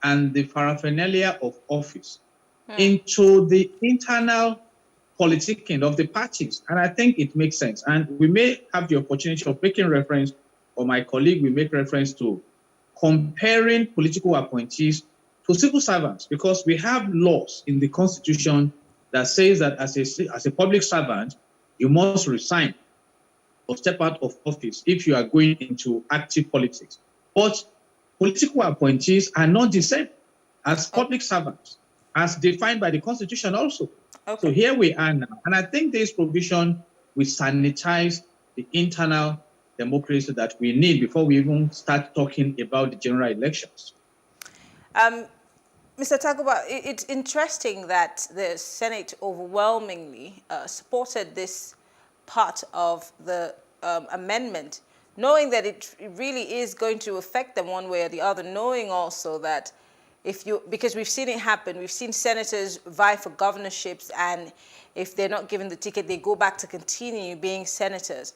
and the paraphernalia of office into the internal politicking of the parties. And I think it makes sense. And we may have the opportunity of making reference, or my colleague will make reference to comparing political appointees to civil servants, because we have laws in the Constitution that says that as a public servant, you must resign or step out of office if you are going into active politics. But political appointees are not the same as public servants, as defined by the Constitution also. Okay. So here we are now. And I think this provision will sanitize the internal democracy that we need before we even start talking about the general elections. Mr. Tagoba, it's interesting that the Senate overwhelmingly supported this part of the amendment, knowing that it really is going to affect them one way or the other, knowing also that because we've seen it happen, we've seen senators vie for governorships, and if they're not given the ticket, they go back to continue being senators.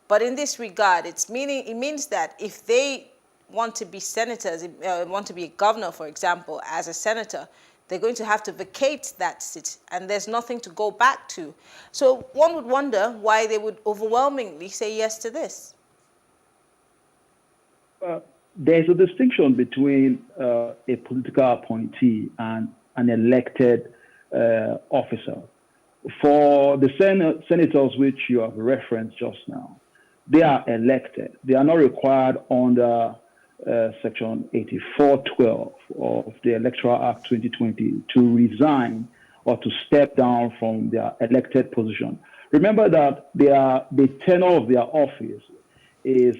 But in this regard, it means that if they want to be senators, want to be a governor, for example, as a senator, they're going to have to vacate that seat, and there's nothing to go back to. So one would wonder why they would overwhelmingly say yes to this. There's a distinction between a political appointee and an elected officer. For the senators which you have referenced just now, they are elected. They are not required under Section 8412 of the Electoral Act 2020 to resign or to step down from their elected position. Remember that the tenure of their office is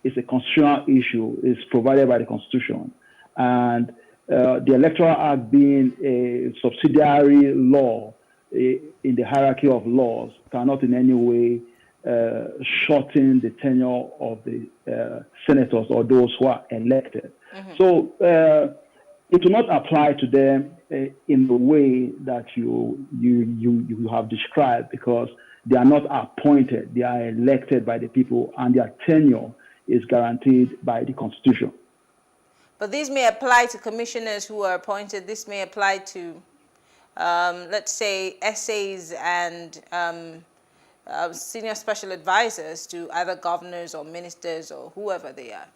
a constitutional issue, is provided by the Constitution. And the Electoral Act being a subsidiary law in the hierarchy of laws cannot in any way shorten the tenure of the senators or those who are elected. So it will not apply to them in the way that you have described, because they are not appointed, they are elected by the people, and their tenure is guaranteed by the Constitution. But these may apply to commissioners who are appointed. This may apply to, let's say, SAs and senior special advisors to either governors or ministers or whoever they are.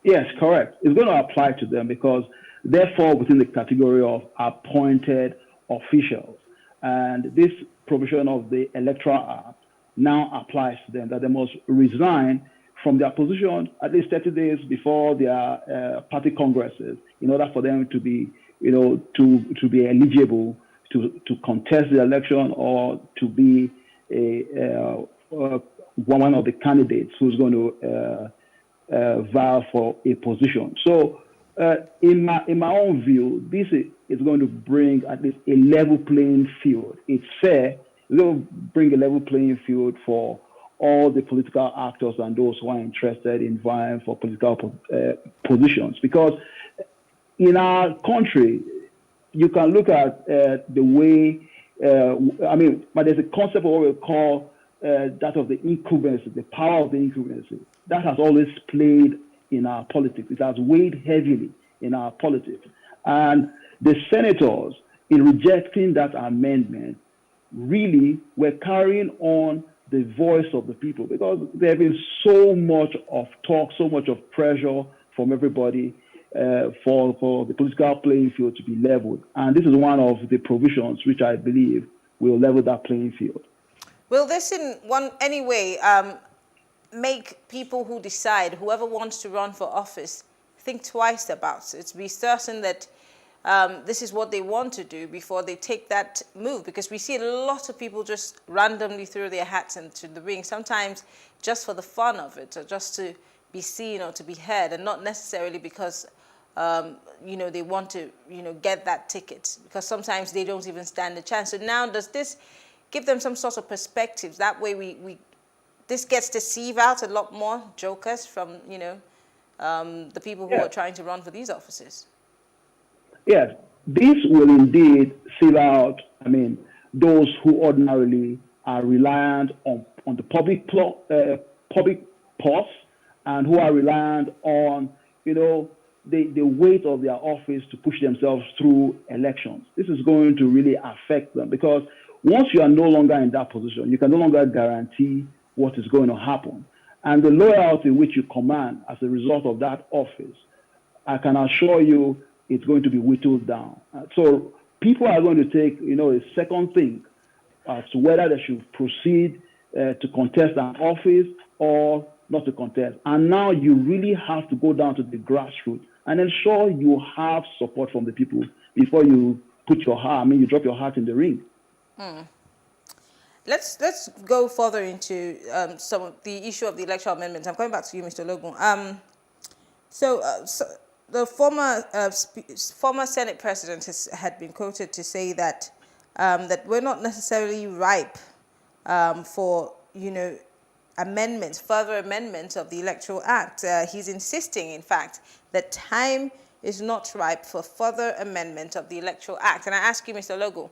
Yes, correct. It's going to apply to them because they fall within the category of appointed officials. And this provision of the Electoral Act now applies to them, that they must resign from their position at least 30 days before their party congresses in order for them to be, to be eligible to contest the election or to be one of the candidates who's going to vie for a position. So in my own view, this is going to bring at least a level playing field. It's fair. It's going to bring a level playing field for all the political actors and those who are interested in vying for political positions. Because in our country, you can look at the way, but there's a concept of what we call that of the incumbency, the power of the incumbency. That has always played in our politics. It has weighed heavily in our politics. And the senators, in rejecting that amendment, really were carrying on the voice of the people, because there has been so much of talk, so much of pressure from everybody for the political playing field to be leveled. And this is one of the provisions which I believe will level that playing field. Will this in any way make people who decide, whoever wants to run for office, think twice about it, to be certain that this is what they want to do before they take that move? Because we see a lot of people just randomly throw their hats into the ring, sometimes just for the fun of it, or just to be seen or to be heard, and not necessarily because they want to get that ticket, because sometimes they don't even stand a chance. So now, does this give them some sort of perspective? That way this gets to sieve out a lot more jokers from the people who are trying to run for these offices. Yes, this will indeed sieve out, those who ordinarily are reliant on the public purse and who are reliant on, the weight of their office to push themselves through elections. This is going to really affect them because once you are no longer in that position, you can no longer guarantee what is going to happen. And the loyalty which you command as a result of that office, I can assure you it's going to be whittled down. So people are going to take, a second think as to whether they should proceed to contest an office or not to contest. And now you really have to go down to the grassroots and ensure you have support from the people before you put your heart, you drop your heart in the ring. Let's go further into some of the issue of the electoral amendments. I'm coming back to you, Mr. Logun. So the former Senate president had been quoted to say that that we're not necessarily ripe for further amendments of the Electoral Act. He's insisting, in fact, that time is not ripe for further amendment of the Electoral Act. And I ask you, Mr. Logun,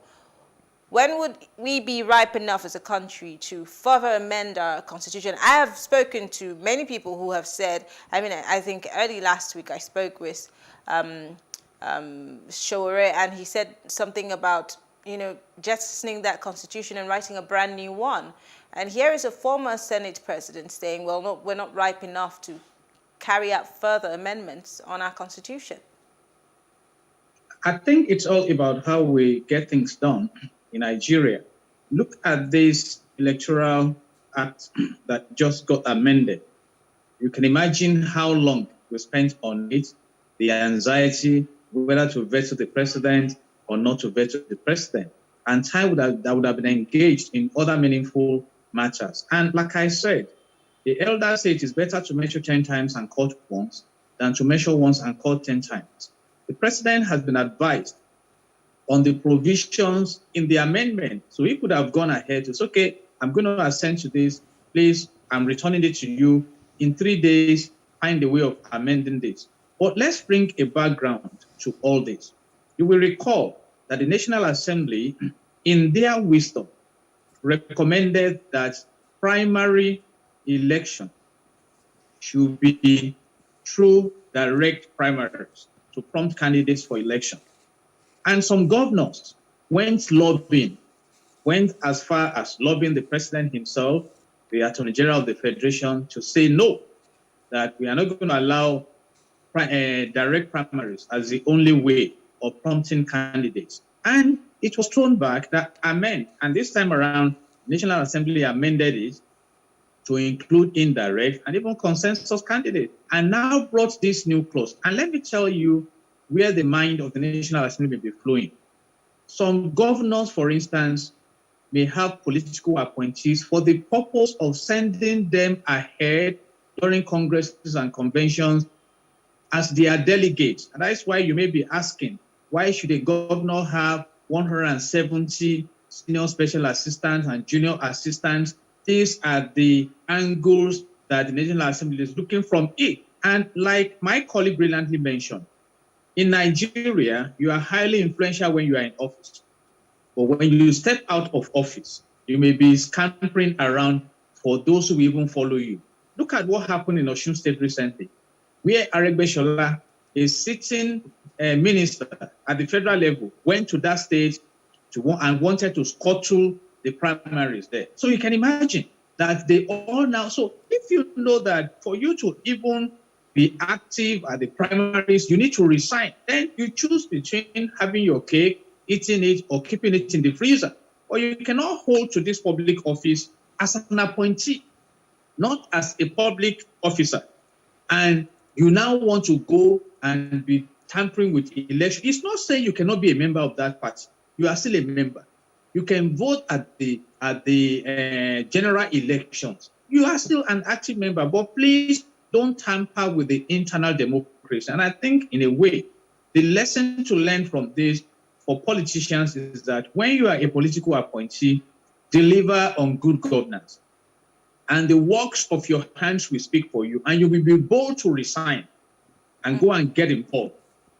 when would we be ripe enough as a country to further amend our constitution? I have spoken to many people who have said, I think early last week I spoke with Showore, and he said something about, jettisoning that constitution and writing a brand new one. And here is a former Senate president saying, well, we're not ripe enough to carry out further amendments on our constitution. I think it's all about how we get things done in Nigeria. Look at this electoral act that just got amended. You can imagine how long we spent on it, the anxiety, whether to veto the president or not to veto the president. And time that would have been engaged in other meaningful matters. And like I said, the elders say it is better to measure 10 times and cut once than to measure once and cut 10 times. The president has been advised on the provisions in the amendment. So he could have gone ahead to say, okay, I'm going to assent to this. Please, I'm returning it to you. In 3 days, find a way of amending this. But let's bring a background to all this. You will recall that the National Assembly, in their wisdom, recommended that primary election should be through direct primaries to prompt candidates for election. And some governors went as far as lobbying the president himself, the Attorney General of the Federation, to say no, that we are not going to allow direct primaries as the only way of prompting candidates. And it was thrown back that amend. And this time around, National Assembly amended it to include indirect and even consensus candidates, and now brought this new clause. And let me tell you where the mind of the National Assembly may be flowing. Some governors, for instance, may have political appointees for the purpose of sending them ahead during congresses and conventions as their delegates. And that's why you may be asking, why should a governor have 170 senior special assistants and junior assistants? These are the angles that the National Assembly is looking from it. And like my colleague brilliantly mentioned, in Nigeria, you are highly influential when you are in office. But when you step out of office, you may be scampering around for those who even follow you. Look at what happened in Osun State recently, where Aregbesola, a sitting minister at the federal level, went to that state and wanted to scuttle the primaries there. So you can imagine that they all now, so if you know that for you to even be active at the primaries, you need to resign, then you choose between having your cake, eating it, or keeping it in the freezer. Or you cannot hold to this public office as an appointee, not as a public officer. And you now want to go and be tampering with election. It's not saying you cannot be a member of that party. You are still a member. You can vote at the general elections. You are still an active member, but please don't tamper with the internal democracy. And I think, in a way, the lesson to learn from this for politicians is that when you are a political appointee, deliver on good governance. And the works of your hands will speak for you, and you will be bold to resign and go and get involved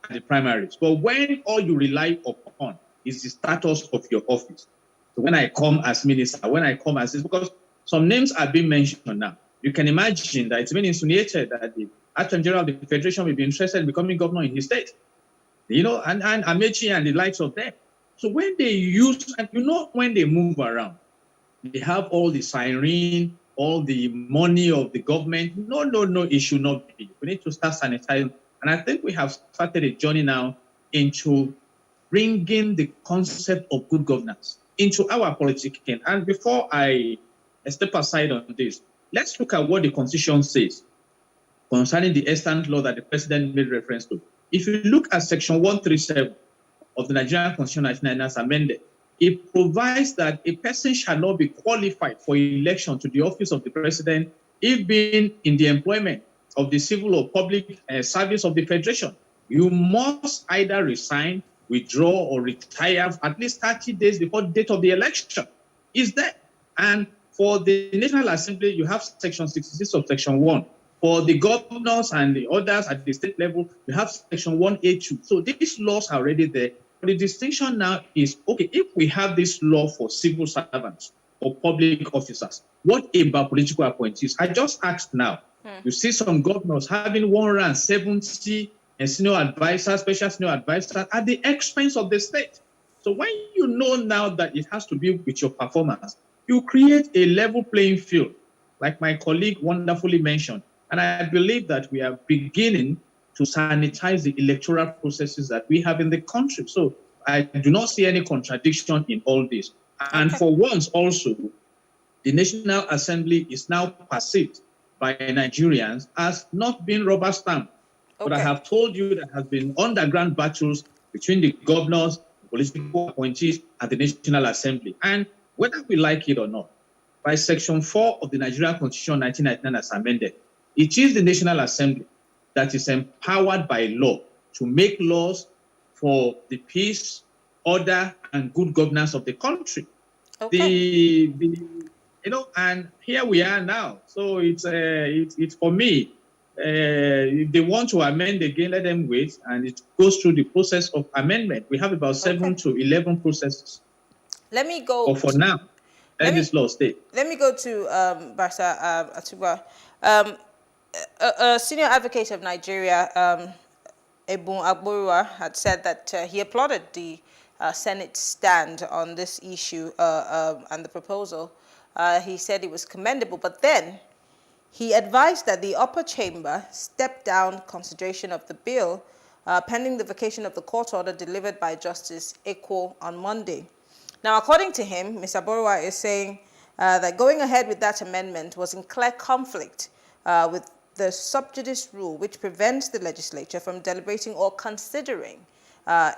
at the primaries. But when all you rely upon is the status of your office, so when I come as minister, when I come as this, because some names are being mentioned now, you can imagine that it's been insinuated that the Attorney General of the Federation may be interested in becoming governor in his state, and Amechi and the likes of them. So when they use, and when they move around, they have all the siren, all the money of the government. No, it should not be. We need to start sanitizing. And I think we have started a journey now into bringing the concept of good governance into our politicking. And before I step aside on this, let's look at what the Constitution says concerning the extant law that the President made reference to. If you look at Section 137 of the Nigerian Constitution as amended, it provides that a person shall not be qualified for election to the office of the President if being in the employment of the civil or public service of the Federation. You must either resign, withdraw, or retire at least 30 days before the date of the election. Is that? And for the National Assembly, you have Section 66 of Section 1. For the governors and the others at the state level, you have Section 1A2. So these laws are already there. But the distinction now is, okay, if we have this law for civil servants or public officers, what about political appointees? I just asked now. You see some governors having 170 senior advisors, special senior advisors at the expense of the state. So when you know now that it has to be with your performance, you create a level playing field, like my colleague wonderfully mentioned. And I believe that we are beginning to sanitize the electoral processes that we have in the country. So I do not see any contradiction in all this. And for once also, the National Assembly is now perceived by Nigerians as not being rubber stamped. But I have told you there has been underground battles between the governors, political appointees, and the National Assembly. And whether we like it or not, by Section 4 of the Nigerian Constitution 1999 as amended, it is the National Assembly that is empowered by law to make laws for the peace, order, and good governance of the country. And here we are now. So it's for me. If they want to amend again, let them wait, and it goes through the process of amendment. We have about 7 to 11 processes. Let me go. But for now, let this law stay. Let me go to Barrister Atuba. A senior advocate of Nigeria, Ebun Agborua, had said that he applauded the Senate stand on this issue and the proposal. He said it was commendable, but then he advised that the upper chamber step down consideration of the bill pending the vacation of the court order delivered by Justice Ekwo on Monday. Now, according to him, Mr. Agborua is saying that going ahead with that amendment was in clear conflict with the sub judice rule, which prevents the legislature from deliberating or considering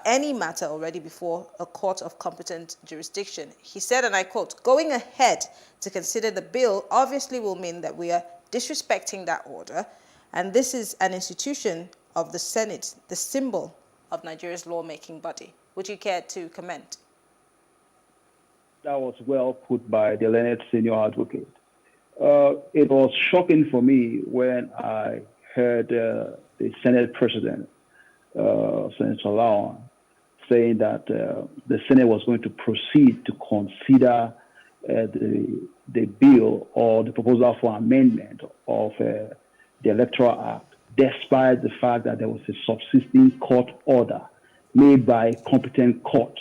any matter already before a court of competent jurisdiction. He said, and I quote, "Going ahead to consider the bill obviously will mean that we are disrespecting that order, and this is an institution of the Senate, the symbol of Nigeria's lawmaking body." Would you care to comment? That was well put by the learned senior advocate. It was shocking for me when I heard the Senate President, Senator Lawan, saying that the Senate was going to proceed to consider the bill or the proposal for amendment of the Electoral Act, despite the fact that there was a subsisting court order made by a competent court.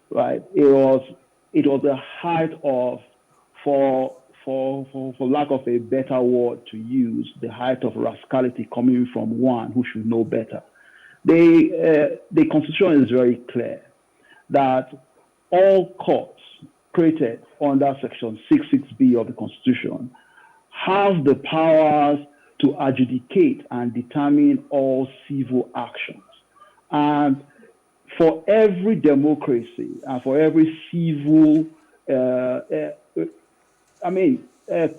Right? It was the height of, for lack of a better word to use, the height of rascality coming from one who should know better. The Constitution is very clear that all courts created under Section 66B of the Constitution have the powers to adjudicate and determine all civil actions. And for every democracy and for every civil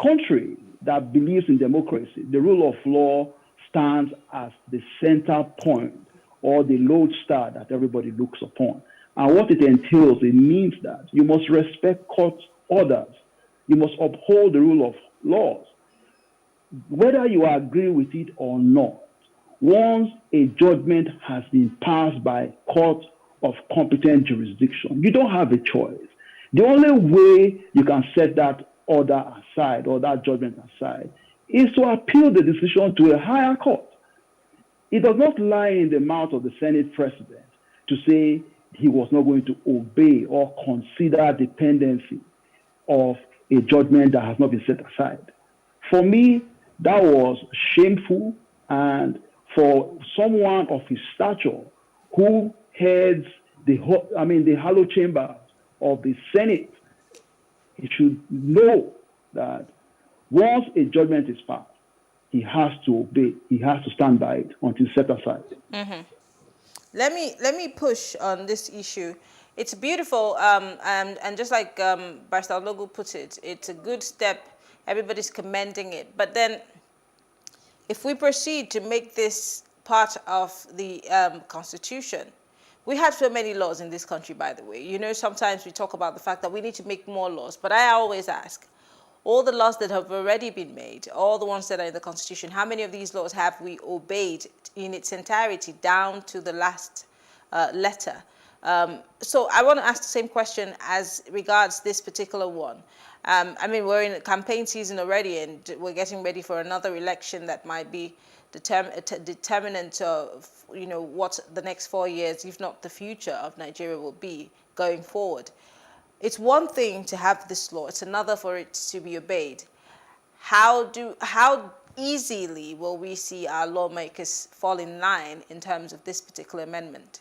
country that believes in democracy, the rule of law stands as the center point or the lodestar that everybody looks upon. And what it entails, it means that you must respect court orders. You must uphold the rule of laws. Whether you agree with it or not, once a judgment has been passed by court of competent jurisdiction, you don't have a choice. The only way you can set that order aside or that judgment aside is to appeal the decision to a higher court. It does not lie in the mouth of the Senate president to say he was not going to obey or consider the pendency of a judgment that has not been set aside. For me, that was shameful, and for someone of his stature who heads the hallowed chamber of the Senate, he should know that once a judgment is passed, he has to obey. He has to stand by it until set aside. Let me push on this issue. It's beautiful, and just like Barrister Logo put it, it's a good step. Everybody's commending it. But then, if we proceed to make this part of the Constitution, we have so many laws in this country, by the way. You know, sometimes we talk about the fact that we need to make more laws. But I always ask, all the laws that have already been made, all the ones that are in the Constitution, how many of these laws have we obeyed in its entirety down to the last letter? So I want to ask the same question as regards this particular one. I mean, we're in campaign season already, and we're getting ready for another election that might be determinant of, you know, what the next 4 years, if not the future of Nigeria, will be going forward. It's one thing to have this law, it's another for it to be obeyed. How easily will we see our lawmakers fall in line in terms of this particular amendment?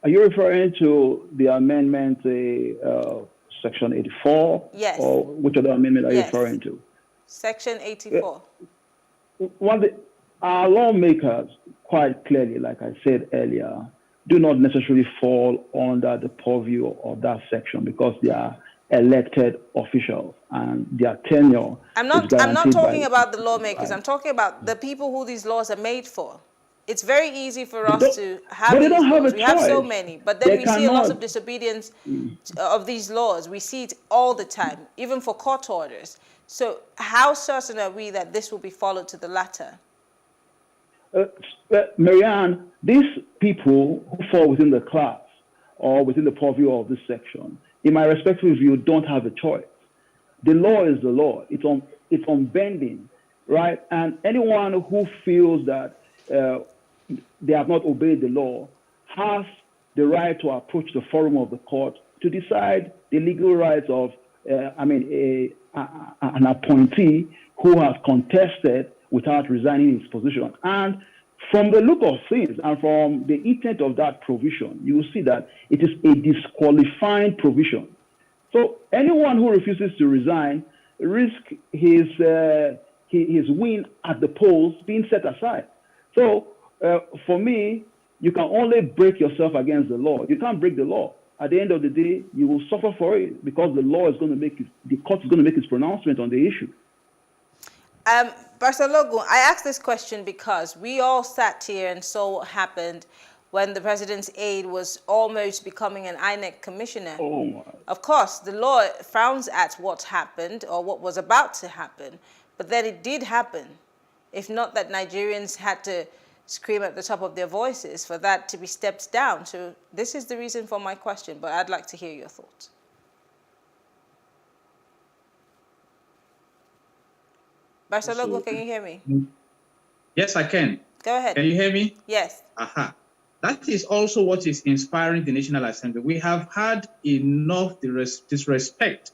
Are you referring to the amendment, Section 84? Yes. Or which other amendment are you referring to? Section 84. Our lawmakers, quite clearly, like I said earlier, do not necessarily fall under the purview of that section because they are elected officials and their tenure. I'm not talking about the lawmakers. I'm talking about the people who these laws are made for. It's very easy for us to have these laws. We have so many, but then we see a lot of disobedience of these laws. We see it all the time, even for court orders. So how certain are we that this will be followed to the latter? Marianne, these people who fall within the class or within the purview of this section, in my respectful view, don't have a choice. The law is the law. It's unbending, right? And anyone who feels that they have not obeyed the law has the right to approach the forum of the court to decide the legal rights of, an appointee who has contested without resigning his position. And from the look of things and from the intent of that provision, you will see that it is a disqualifying provision. So anyone who refuses to resign risks his win at the polls being set aside. So for me, you can only break yourself against the law. You can't break the law. At the end of the day, you will suffer for it because the law is going to make it, the court is going to make its pronouncement on the issue. Barrister Logo, I asked this question because we all sat here and saw what happened when the president's aide was almost becoming an INEC commissioner. Oh my. Of course, the law frowns at what happened or what was about to happen, but then it did happen. If not that Nigerians had to scream at the top of their voices for that to be stepped down. So this is the reason for my question, but I'd like to hear your thoughts. Barrister Logo, can you hear me? Yes, I can. Go ahead. Can you hear me? Yes. Aha. That is also what is inspiring the National Assembly. We have had enough disrespect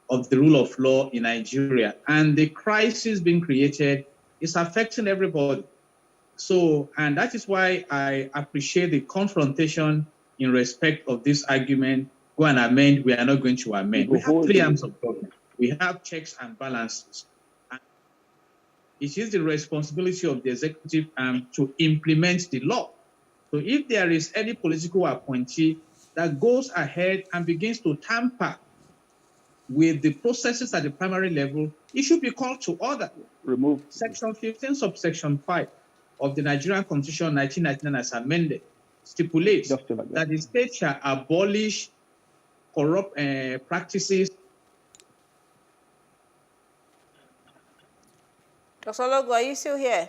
of the rule of law in Nigeria, and the crisis being created is affecting everybody. So, and that is why I appreciate the confrontation in respect of this argument. Go and amend, we are not going to amend. We have three arms of government. We have checks and balances. And it is the responsibility of the executive arm to implement the law. So if there is any political appointee that goes ahead and begins to tamper with the processes at the primary level, it should be called to order. Remove Section 15, subsection 5 of the Nigerian Constitution 1999 as amended stipulates that the state shall abolish corrupt practices. Dr. Logo, are you still here?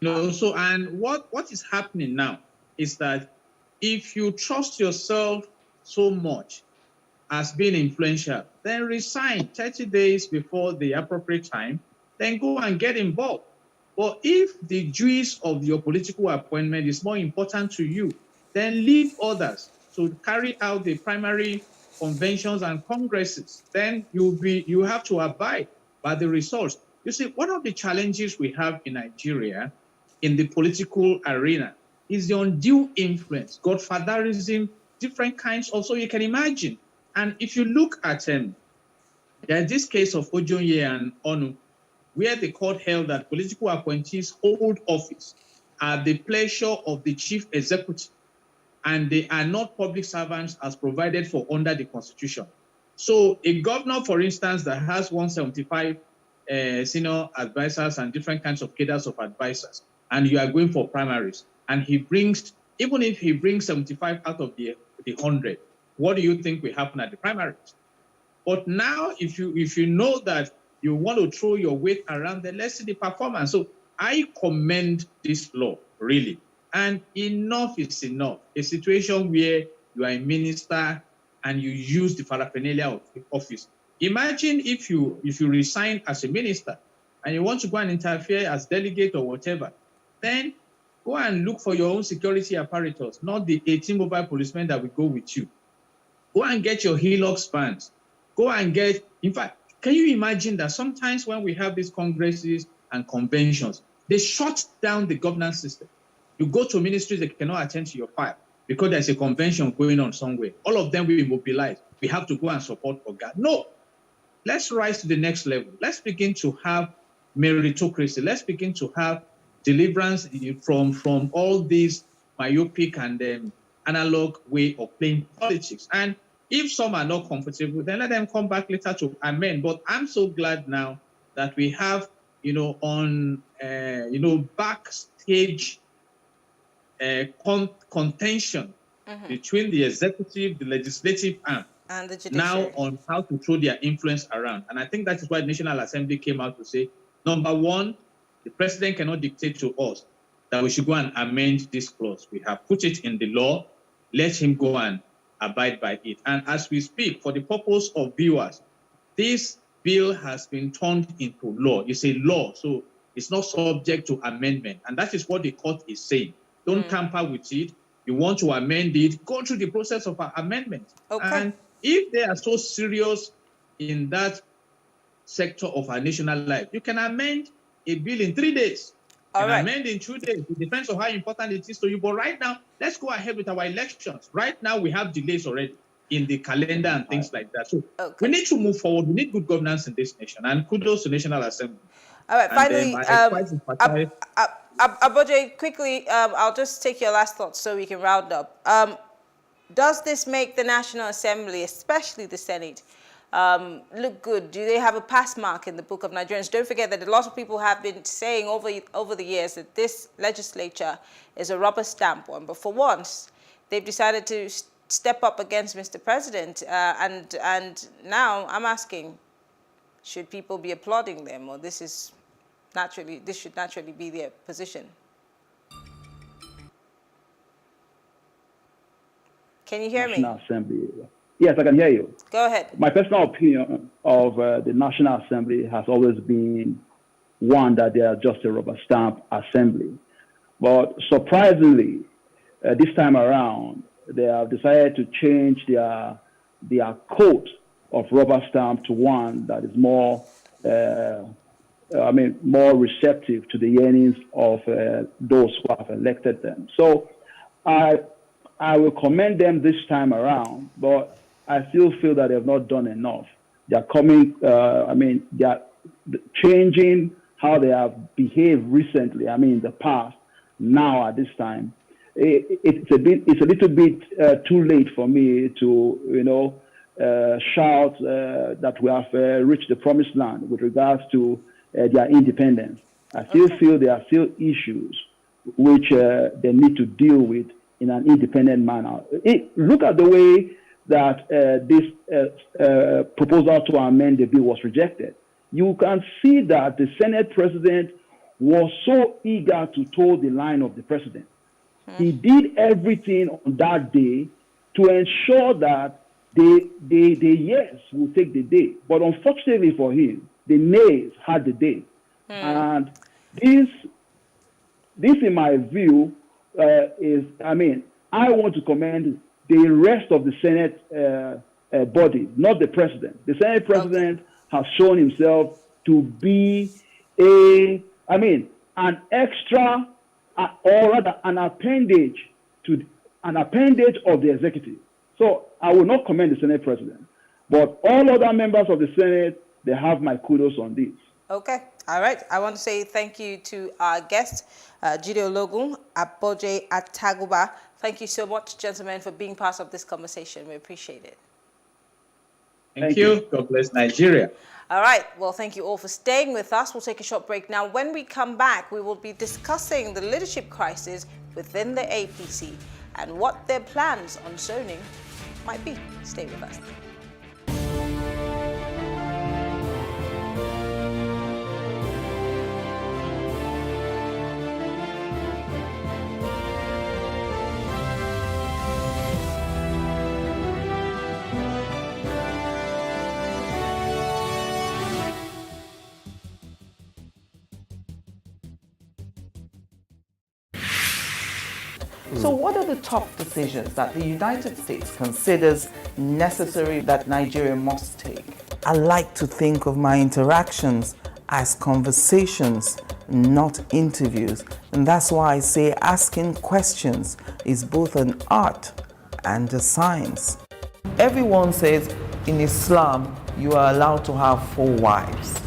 No, so, and what is happening now is that if you trust yourself so much as being influential, then resign 30 days before the appropriate time, then go and get involved. But if the juice of your political appointment is more important to you, then leave others to carry out the primary conventions and congresses. Then you have to abide by the results. You see, one of the challenges we have in Nigeria in the political arena is the undue influence, godfatherism, different kinds also you can imagine. And if you look at there's this case of Ojonye and Onu, where the court held that political appointees hold office at the pleasure of the chief executive, and they are not public servants as provided for under the Constitution. So a governor, for instance, that has 175 senior advisors and different kinds of cadres of advisors, and you are going for primaries, and he brings, even if he brings 75 out of the 100, what do you think will happen at the primaries? But now, if you know that you want to throw your weight around, then let's see the performance. So I commend this law, really. And enough is enough. A situation where you are a minister and you use the paraphernalia of the office. Imagine if you resign as a minister and you want to go and interfere as delegate or whatever, then go and look for your own security apparatus, not the 18 mobile policemen that will go with you. Go and get your Hilux vans. Go and get, in fact, can you imagine that sometimes when we have these congresses and conventions, they shut down the governance system. You go to ministries, they cannot attend to your file because there's a convention going on somewhere. All of them will mobilize. We have to go and support Oga. No, let's rise to the next level. Let's begin to have meritocracy. Let's begin to have deliverance from all these myopic and analog way of playing politics. And if some are not comfortable, then let them come back later to amend. But I'm so glad now that we have, backstage contention between the executive, the legislative arm, and the judiciary now on how to throw their influence around. And I think that is why the National Assembly came out to say, number one, the president cannot dictate to us that we should go and amend this clause. We have put it in the law. Let him go and abide by it. And as we speak, for the purpose of viewers, this bill has been turned into law. It's a law, so it's not subject to amendment. And that is what the court is saying. Don't tamper with it. You want to amend it, go through the process of amendment. Okay. And if they are so serious in that sector of our national life, you can amend a bill in 3 days. All right. Amend in 2 days. It depends on how important it is to you. But right now, let's go ahead with our elections. Right now, we have delays already in the calendar and things like that. So we need to move forward. We need good governance in this nation. And kudos to National Assembly. All right. Finally, Abode, quickly, I'll just take your last thoughts so we can round up. Does this make the National Assembly, especially the Senate, look good? Do they have a pass mark in the book of Nigerians? Don't forget that a lot of people have been saying over the years that this legislature is a rubber stamp one. But for once, they've decided to step up against Mr. President. And now I'm asking, should people be applauding them, or this should naturally be their position? Can you hear me? National Assembly. Yes, I can hear you. Go ahead. My personal opinion of the National Assembly has always been one that they are just a rubber stamp assembly. But surprisingly, this time around, they have decided to change their coat of rubber stamp to one that is more, more receptive to the yearnings of those who have elected them. So I will commend them this time around, but I still feel that they have not done enough. They are coming, they are changing how they have behaved recently, in the past, now at this time. It's a little bit too late for me to, shout that we have reached the promised land with regards to their independence. I still feel there are still issues which they need to deal with in an independent manner. Look at the way that this proposal to amend the bill was rejected. You can see that the Senate president was so eager to toe the line of the president. He did everything on that day to ensure that the yes will take the day. But unfortunately for him, the nays had the day. And this, in my view, I want to commend the rest of the Senate body, not the president. The Senate president has shown himself to be an extra, or rather an appendage of the executive. So I will not commend the Senate president, but all other members of the Senate, they have my kudos on this. Okay. All right. I want to say thank you to our guest, Jide Ologun, Aboje Ataguba. Thank you so much, gentlemen, for being part of this conversation. We appreciate it. Thank you. God bless Nigeria. All right. Well, thank you all for staying with us. We'll take a short break now. When we come back, we will be discussing the leadership crisis within the APC and what their plans on zoning might be. Stay with us. So what are the top decisions that the United States considers necessary that Nigeria must take? I like to think of my interactions as conversations, not interviews. And that's why I say asking questions is both an art and a science. Everyone says in Islam, you are allowed to have 4 wives.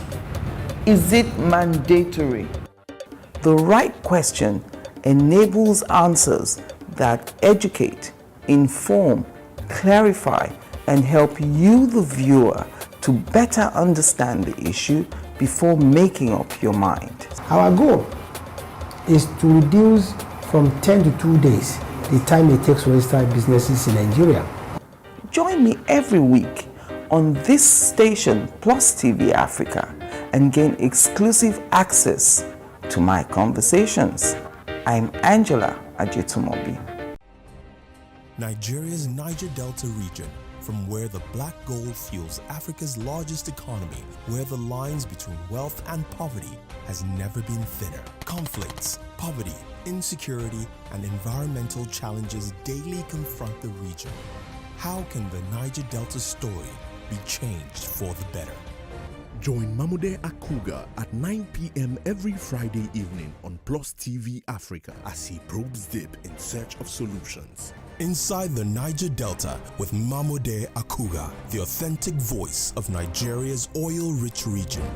Is it mandatory? The right question enables answers that educate, inform, clarify, and help you, the viewer, to better understand the issue before making up your mind. Our goal is to reduce from 10 to 2 days the time it takes to register businesses in Nigeria. Join me every week on this station, PlusTvAfrica, and gain exclusive access to my conversations. I'm Angela Ajetumobi. Nigeria's Niger Delta region, from where the black gold fuels Africa's largest economy, where the lines between wealth and poverty has never been thinner. Conflicts, poverty, insecurity, and environmental challenges daily confront the region. How can the Niger Delta story be changed for the better? Join Mamude Akuga at 9 p.m. every Friday evening on PlusTvAfrica as he probes deep in search of solutions. Inside the Niger Delta with Mamude Akuga, the authentic voice of Nigeria's oil-rich region.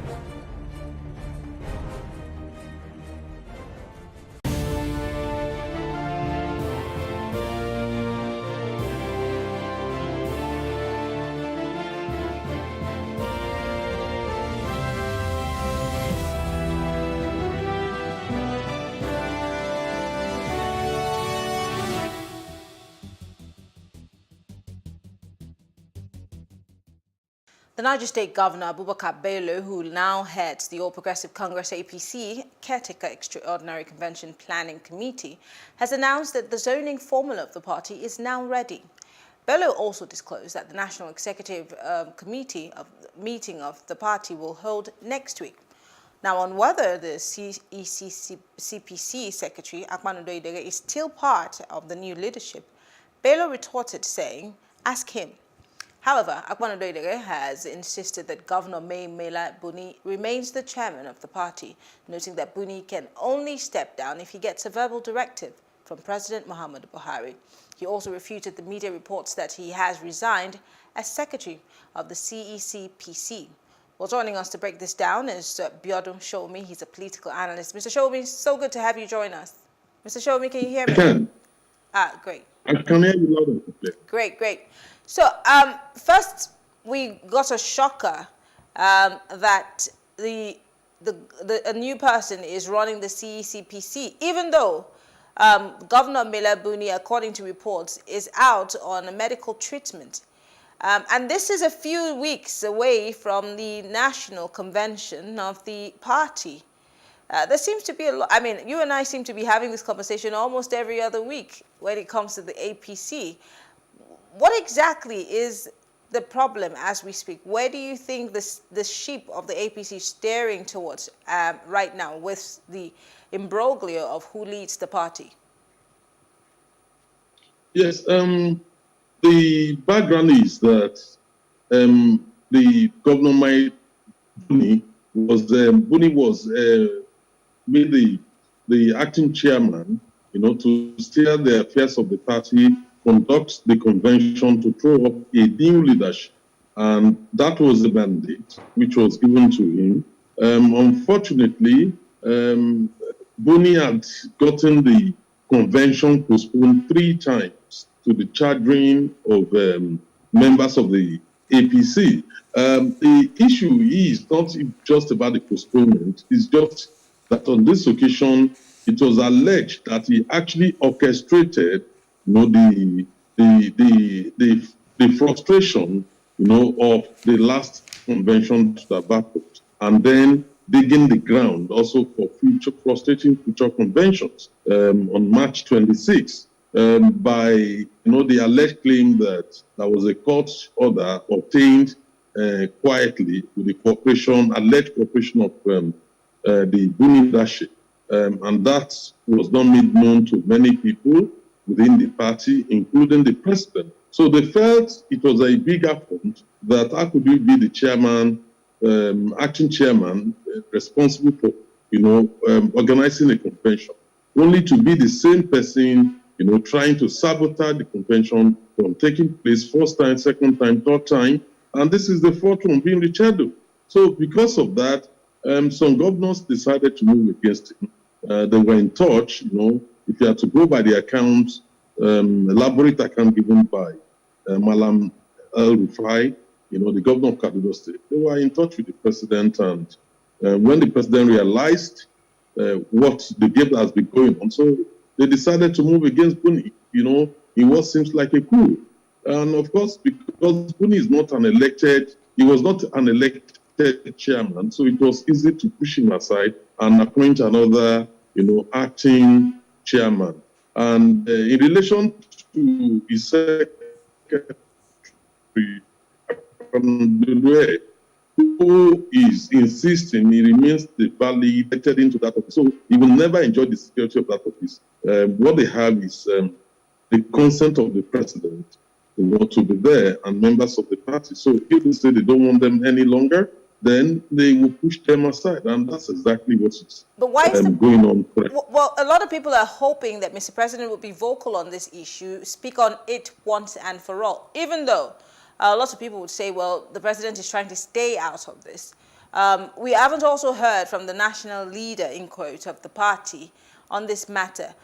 The Niger State Governor, Abubakar Bello, who now heads the All Progressive Congress APC Caretaker Extraordinary Convention Planning Committee, has announced that the zoning formula of the party is now ready. Bello also disclosed that the National Executive Committee meeting of the party will hold next week. Now, on whether the CPC Secretary, Akpan Odoidere, is still part of the new leadership, Bello retorted saying, "Ask him." However, Akpan Odoidere has insisted that Governor Mai Mela Buni remains the chairman of the party, noting that Buni can only step down if he gets a verbal directive from President Muhammadu Buhari. He also refuted the media reports that he has resigned as secretary of the CECPC. Well, joining us to break this down is Biodun Shomi. He's a political analyst. Mr. Shomi, so good to have you join us. Mr. Shomi, can you hear me? I can. Great. I can hear you loud and clear. Great. So, first, we got a shocker that a new person is running the CECPC, even though Governor Mela Buni, according to reports, is out on a medical treatment. And this is a few weeks away from the national convention of the party. There seems to be a lot. I mean, you and I seem to be having this conversation almost every other week when it comes to the APC. What exactly is the problem as we speak? Where do you think the ship of the APC is steering towards right now with the imbroglio of who leads the party? Yes, the background is that the governor, Buni was made the acting chairman, to steer the affairs of the party, conduct the convention to throw up a new leadership. And that was the mandate which was given to him. Unfortunately, Boni had gotten the convention postponed 3 times to the chartering of members of the APC. The issue is not just about the postponement, it's just that on this occasion, it was alleged that he actually orchestrated, the frustration, of the last convention to the backward, and then digging the ground also for frustrating future conventions on March 26th. By the alleged claim that there was a court order obtained quietly with the alleged cooperation of the Buni leadership, and that was not made known to many people within the party, including the president. So they felt it was a big affront that how could you be the chairman, acting chairman, responsible for organizing a convention, only to be the same person trying to sabotage the convention from taking place first time, second time, third time, and this is the 4th one being rescheduled. So because of that, some governors decided to move against him. They were in touch, if you had to go by the accounts, elaborate account given by Malam El-Rufai, the governor of Kaduna State. They were in touch with the president, and when the president realized what the game has been going on, so they decided to move against Buni, in what seems like a coup. And of course, because Buni is not he was not an elected chairman, so it was easy to push him aside and appoint another, acting chairman. And in relation to his secretary, who is insisting he remains the valid elected into that office, so he will never enjoy the security of that office. What they have is the consent of the president, to be there, and members of the party. So if they say they don't want them any longer, then they will push them aside, and that's exactly what's going on. Well, a lot of people are hoping that Mr. President will be vocal on this issue, speak on it once and for all, even though lots of people would say, well, the president is trying to stay out of this. We haven't also heard from the national leader, in quote, of the party on this matter.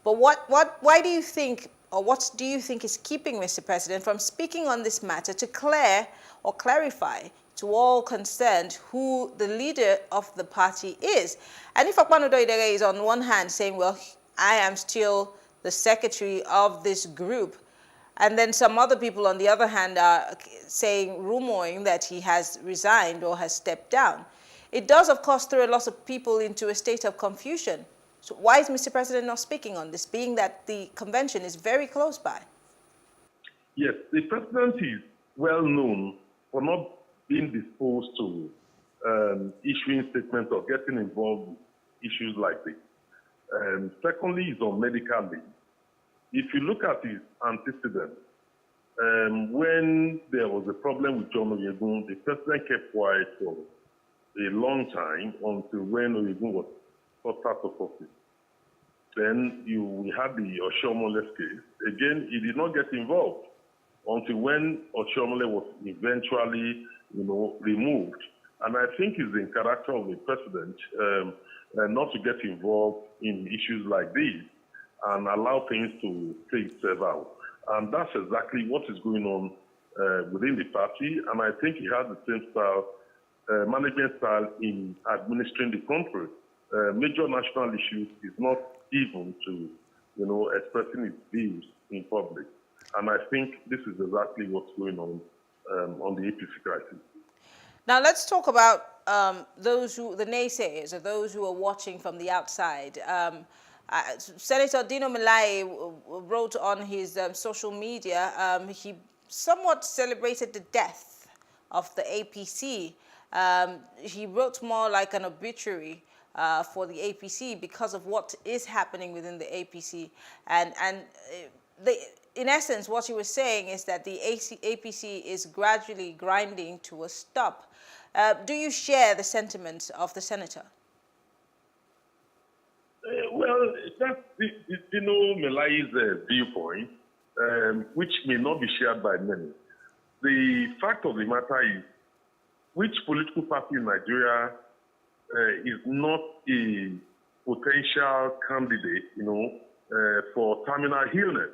But why do you think, or what do you think is keeping Mr. President from speaking on this matter to clarify to all concerned who the leader of the party is? And if Akpano Doidere is on one hand saying, well, I am still the secretary of this group, and then some other people on the other hand are saying, rumoring that he has resigned or has stepped down, it does, of course, throw a lot of people into a state of confusion. So why is Mr. President not speaking on this, being that the convention is very close by? Yes, the president is well known for not being disposed to issuing statements or getting involved with issues like this. Secondly, he's on medical leave. If you look at his antecedents, when there was a problem with John Oyegun, the president kept quiet for a long time until when Oyegun was forced out of office. Then we had the Oshiomhole case. Again, he did not get involved until when Oshiomhole was eventually, removed. And I think it's in character of the president not to get involved in issues like these and allow things to play itself out. And that's exactly what is going on within the party. And I think he has the same style, management style in administering the country. Major national issues is not even to, expressing its views in public. And I think this is exactly what's going on the APC crisis. Now let's talk about the naysayers, or those who are watching from the outside. Senator Dino Melaye wrote on his social media, he somewhat celebrated the death of the APC. He wrote more like an obituary for the APC because of what is happening within the APC. In essence, what he was saying is that the APC is gradually grinding to a stop. Do you share the sentiments of the senator? Well, that's Dino Melai's viewpoint, which may not be shared by many. The fact of the matter is, which political party in Nigeria is not a potential candidate, for terminal illness?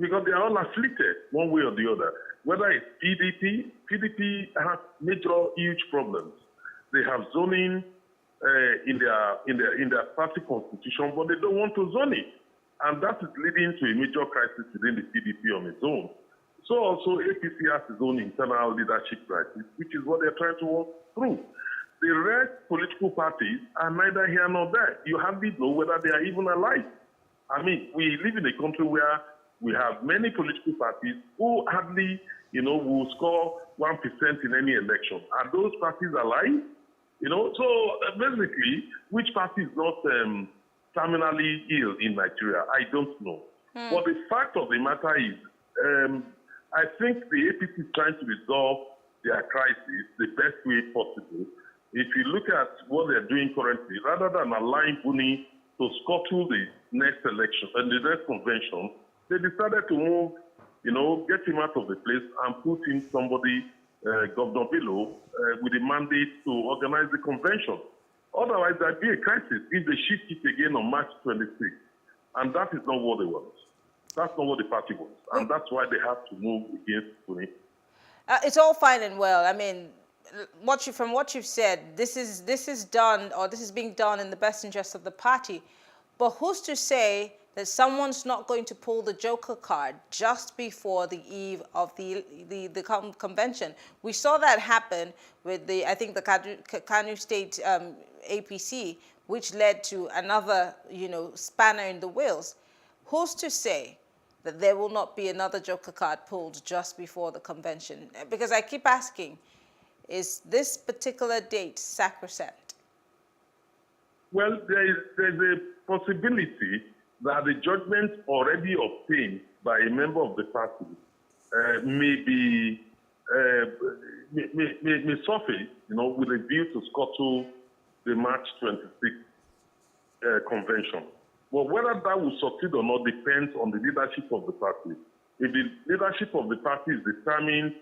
Because they are all afflicted one way or the other. Whether it's PDP has major, huge problems. They have zoning in their party constitution, but they don't want to zone it. And that is leading to a major crisis within the PDP on its own. So also APC has its own internal leadership crisis, which is what they're trying to work through. The rest political parties are neither here nor there. You hardly know whether they are even alive. I mean, we live in a country where we have many political parties who hardly, will score 1% in any election. Are those parties alive? So basically, which party is not terminally ill in Nigeria? I don't know. But the fact of the matter is, I think the APC is trying to resolve their crisis the best way possible. If you look at what they're doing currently, rather than allowing Buni to scuttle the next election and the next convention, they decided to move, get him out of the place and put in somebody, Governor Bello, with a mandate to organize the convention. Otherwise, there'd be a crisis if they shift it again on March 26th. And that is not what they want. That's not what the party wants. And that's why they have to move against Buni. It's all fine and well. I mean, from what you've said, this is done, or this is being done in the best interest of the party. But who's to say that someone's not going to pull the joker card just before the eve of the convention? We saw that happen with the Kano State APC, which led to another, spanner in the wheels. Who's to say that there will not be another joker card pulled just before the convention? Because I keep asking, is this particular date sacrosanct? Well, there's a possibility that the judgment already obtained by a member of the party may surface, with a view to scuttle the March 26th convention. But whether that will succeed or not depends on the leadership of the party. If the leadership of the party is determined,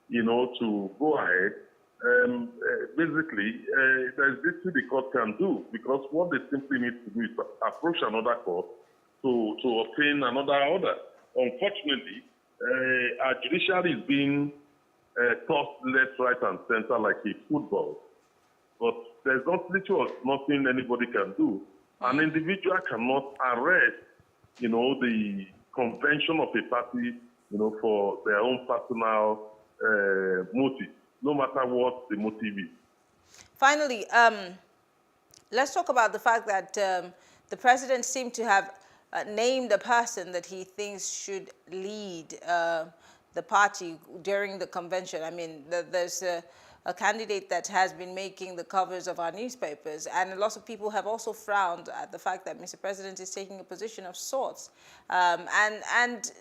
to go ahead, basically, there's little the court can do, because what they simply need to do is approach another court to obtain another order. Unfortunately, our judiciary is being tossed left, right, and center like a football. But there's not little or nothing anybody can do. An individual cannot arrest, the convention of a party, for their own personal motive, no matter what the motive is. Finally, let's talk about the fact that the president seemed to have named a person that he thinks should lead the party during the convention. I mean, there's a candidate that has been making the covers of our newspapers, and a lot of people have also frowned at the fact that Mr. President is taking a position of sorts. And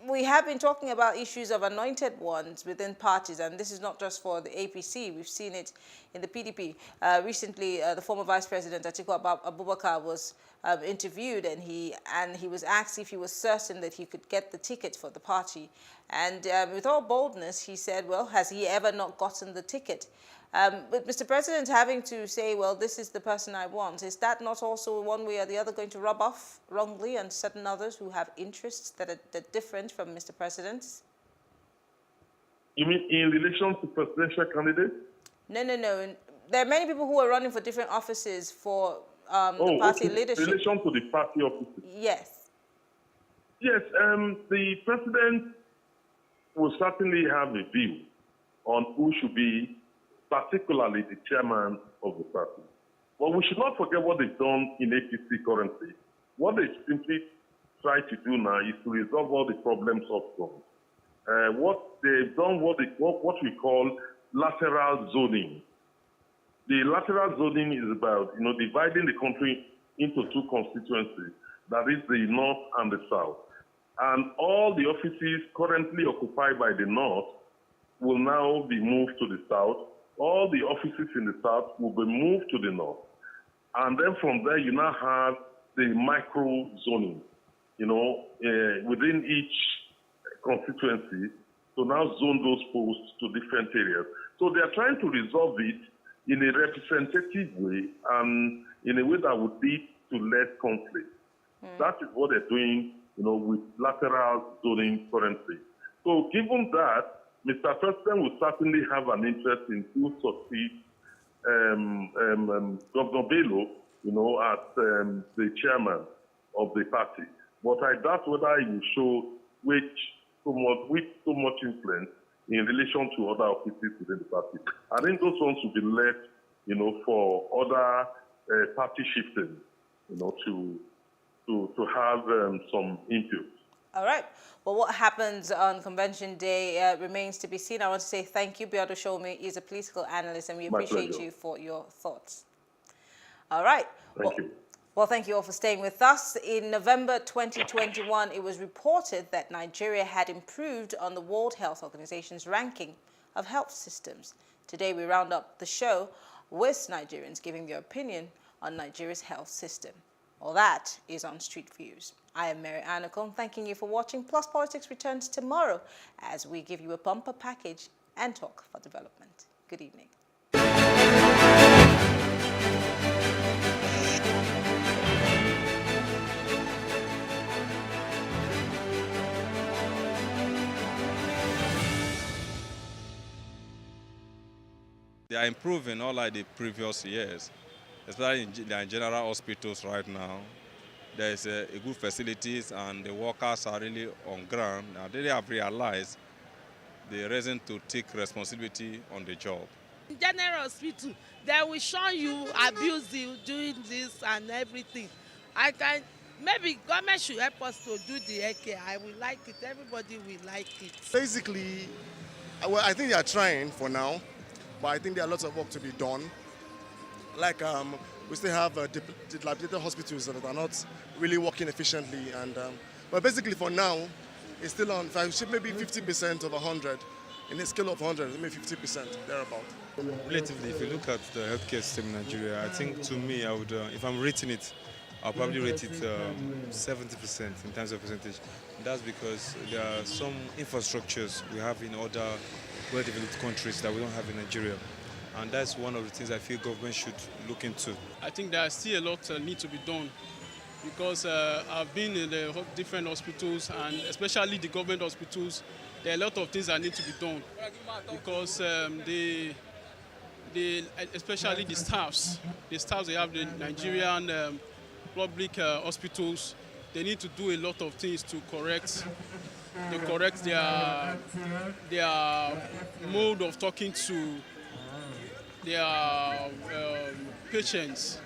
we have been talking about issues of anointed ones within parties, and this is not just for the APC. We've seen it in the PDP. Recently, the former Vice President Atiku Abubakar was interviewed, and he was asked if he was certain that he could get the ticket for the party. And with all boldness, he said, well, has he ever not gotten the ticket? But Mr. President having to say, well, this is the person I want, is that not also one way or the other going to rub off wrongly on certain others who have interests that are different from Mr. President's? You mean in relation to presidential candidates? No. There are many people who are running for different offices for the party leadership. In relation to the party offices? Yes. Yes, the president will certainly have a view on who should be particularly the chairman of the party. But we should not forget what they've done in APC currently. What they simply try to do now is to resolve all the problems up front. what they've done, what we call lateral zoning. The lateral zoning is about, dividing the country into two constituencies, that is the north and the south. And all the offices currently occupied by the north will now be moved to the south. All the offices in the south will be moved to the north. And then from there, you now have the micro zoning, within each constituency to now zone those posts to different areas. So they are trying to resolve it in a representative way and in a way that would lead to less conflict. That is what they're doing, with lateral zoning currently. So given that, Mr. President will certainly have an interest in who succeeds Governor Bello, as the chairman of the party. But I doubt whether he will show with so much influence in relation to other offices within the party. I think those ones will be left, for other party shifting, to have some input. All right. Well, what happens on Convention Day remains to be seen. I want to say thank you. Biodun Shomi is a political analyst, and we appreciate you for your thoughts. All right. Thank you. Well, thank you all for staying with us. In November 2021, it was reported that Nigeria had improved on the World Health Organization's ranking of health systems. Today, we round up the show with Nigerians giving their opinion on Nigeria's health system. All that is on Street Views. I am Mary Anacom, thanking you for watching. Plus Politics returns tomorrow as we give you a bumper package and talk for development. Good evening. They are improving unlike the previous years, especially in the general hospitals right now. There is a good facilities and the workers are really on ground. Now they have realized the reason to take responsibility on the job. In general hospital, they will show you abuse you doing this and everything. Maybe government should help us to do the healthcare. I will like it. Everybody will like it. Basically, well, I think they are trying for now, but I think there are lots of work to be done. Like we still have dilapidated hospitals that are not really working efficiently, and but basically for now, it's still on maybe 50% of 100. In a scale of 100, maybe 50% thereabout. Relatively, if you look at the healthcare system in Nigeria, I think to me, I would, if I'm rating it, I'll probably rate it 70% in terms of percentage. That's because there are some infrastructures we have in other well-developed countries that we don't have in Nigeria. And that's one of the things I feel government should look into. I think there's still a lot need to be done because I've been in the different hospitals, and especially the government hospitals. There are a lot of things that need to be done because especially the staffs they have, the Nigerian public hospitals, they need to do a lot of things to correct their mode of talking to their patients.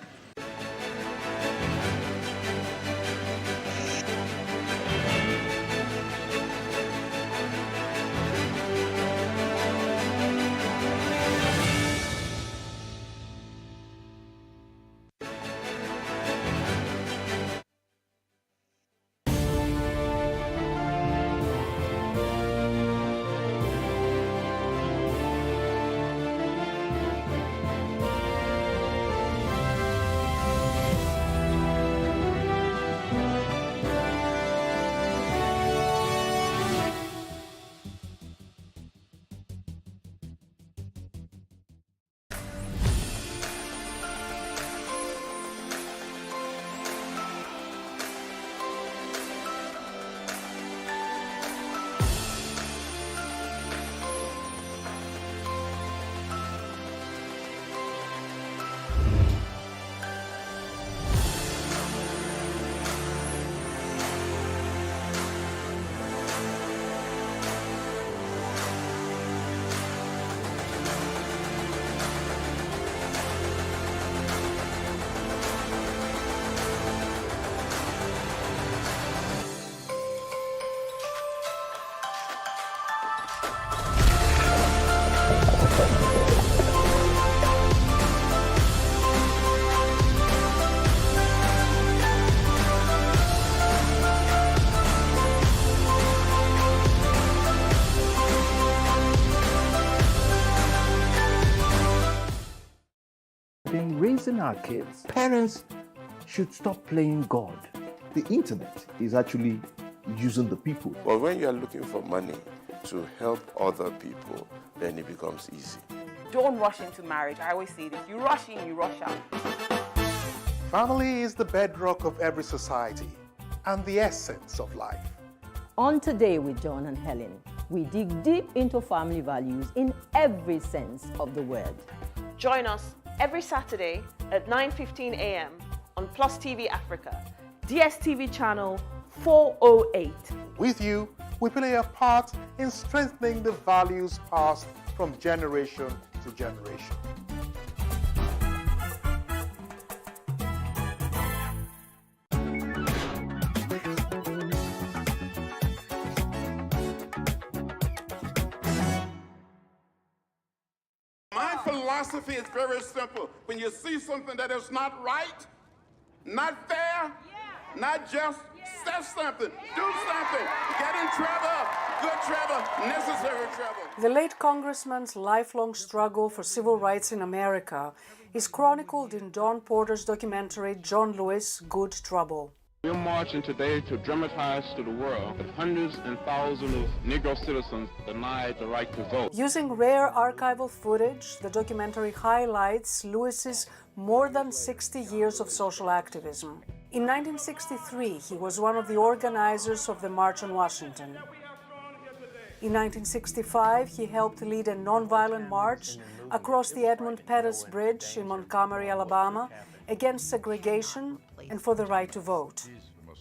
raising our kids, parents should stop playing God. The internet is actually using the people. But when you are looking for money to help other people, then it becomes easy. Don't rush into marriage. I always say this. You rush in, you rush out. Family is the bedrock of every society and the essence of life. On Today with John and Helen, we dig deep into family values in every sense of the word. Join us every Saturday at 9:15 a.m. on PlusTvAfrica, DSTV channel 408. With you, we play a part in strengthening the values passed from generation to generation. My philosophy is very simple. When you see something that is not right, not fair, not just, say something, do something, get in trouble, good trouble, necessary trouble. The late congressman's lifelong struggle for civil rights in America is chronicled in Don Porter's documentary John Lewis, Good Trouble. We're marching today to dramatize to the world that hundreds and thousands of Negro citizens denied the right to vote. Using rare archival footage, the documentary highlights Lewis's more than 60 years of social activism. In 1963, he was one of the organizers of the March on Washington. In 1965, he helped lead a nonviolent march across the Edmund Pettus Bridge in Montgomery, Alabama, against segregation and for the right to vote.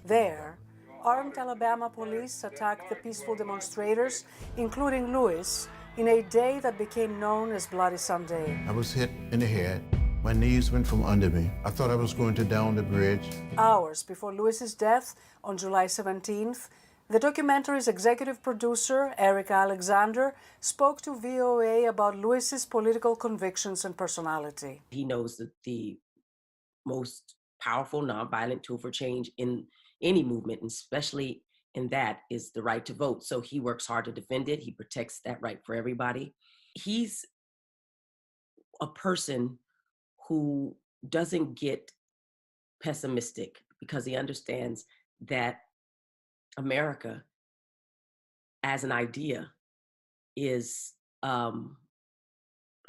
There, armed Alabama police attacked the peaceful demonstrators, including Lewis, in a day that became known as Bloody Sunday. I was hit in the head. My knees went from under me. I thought I was going to down the bridge. Hours before Lewis's death on July 17th, the documentary's executive producer, Erica Alexander, spoke to VOA about Lewis's political convictions and personality. He knows that the most powerful nonviolent tool for change in any movement, and especially in that, is the right to vote. So he works hard to defend it. He protects that right for everybody. He's a person who doesn't get pessimistic because he understands that America as an idea is a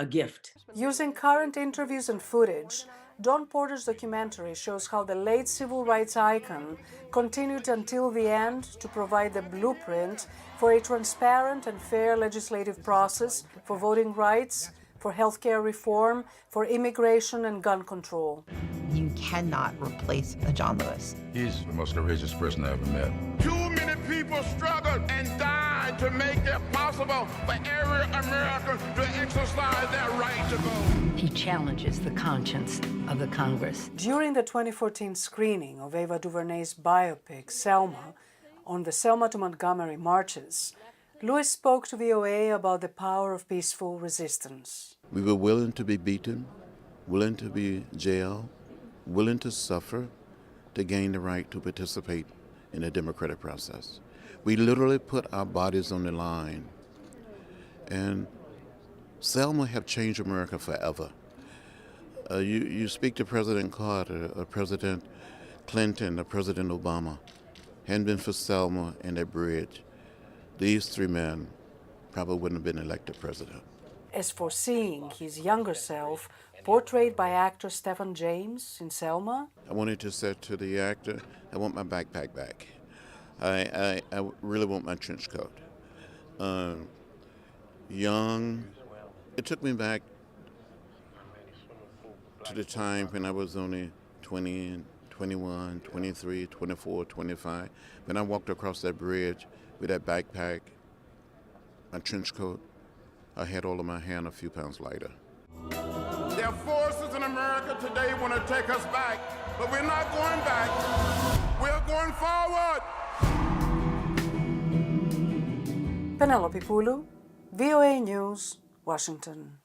gift. Using current interviews and footage, Don Porter's documentary shows how the late civil rights icon continued until the end to provide the blueprint for a transparent and fair legislative process for voting rights, for healthcare reform, for immigration and gun control. You cannot replace a John Lewis. He's the most courageous person I ever met. Too many people struggled and died to make it possible for every American to exercise their right to vote. He challenges the conscience of the Congress. During the 2014 screening of Ava DuVernay's biopic, Selma, on the Selma to Montgomery marches, Lewis spoke to VOA about the power of peaceful resistance. We were willing to be beaten, willing to be jailed, willing to suffer to gain the right to participate in the democratic process. We literally put our bodies on the line. And Selma have changed America forever. You speak to President Carter, or President Clinton, or President Obama. Hadn't been for Selma and that bridge, these three men probably wouldn't have been elected president. As for seeing his younger self, portrayed by actor Stephen James in Selma, I wanted to say to the actor, I want my backpack back. I really want my trench coat. Young, it took me back to the time when I was only 20, 21, 23, 24, 25. When I walked across that bridge with that backpack, my trench coat, I had all of my hair and a few pounds lighter. There are forces in America today want to take us back, but we're not going back. We're going forward. Penelope Pulu, VOA News, Washington.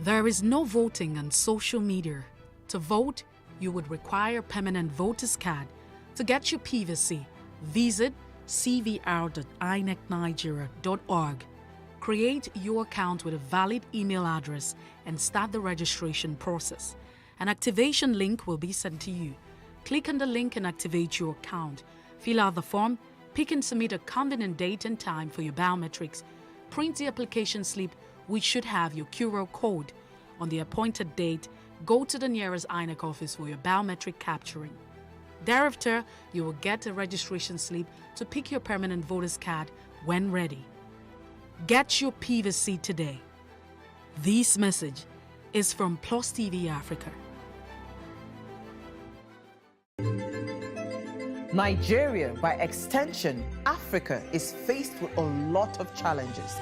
There is no voting on social media. To vote, you would require a permanent voter's card. To get your PVC, visit cvr.inecnigeria.org. Create your account with a valid email address and start the registration process. An activation link will be sent to you. Click on the link and activate your account. Fill out the form, pick and submit a convenient date and time for your biometrics. Print the application slip, which should have your QR code. On the appointed date, go to the nearest INEC office for your biometric capturing. Thereafter, you will get a registration slip to pick your permanent voter's card when ready. Get your PVC today. This message is from PlusTvAfrica. Nigeria, by extension, Africa, is faced with a lot of challenges.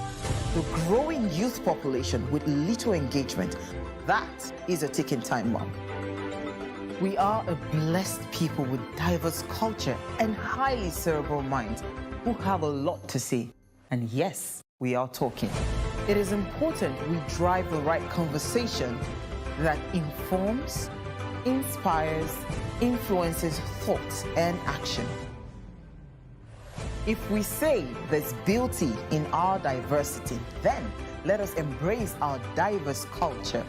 The growing youth population with little engagement, that is a ticking time bomb. We are a blessed people with diverse culture and highly cerebral minds who have a lot to say. And yes, we are talking. It is important we drive the right conversation that informs, inspires, influences thoughts and action. If we say there's beauty in our diversity, then let us embrace our diverse culture.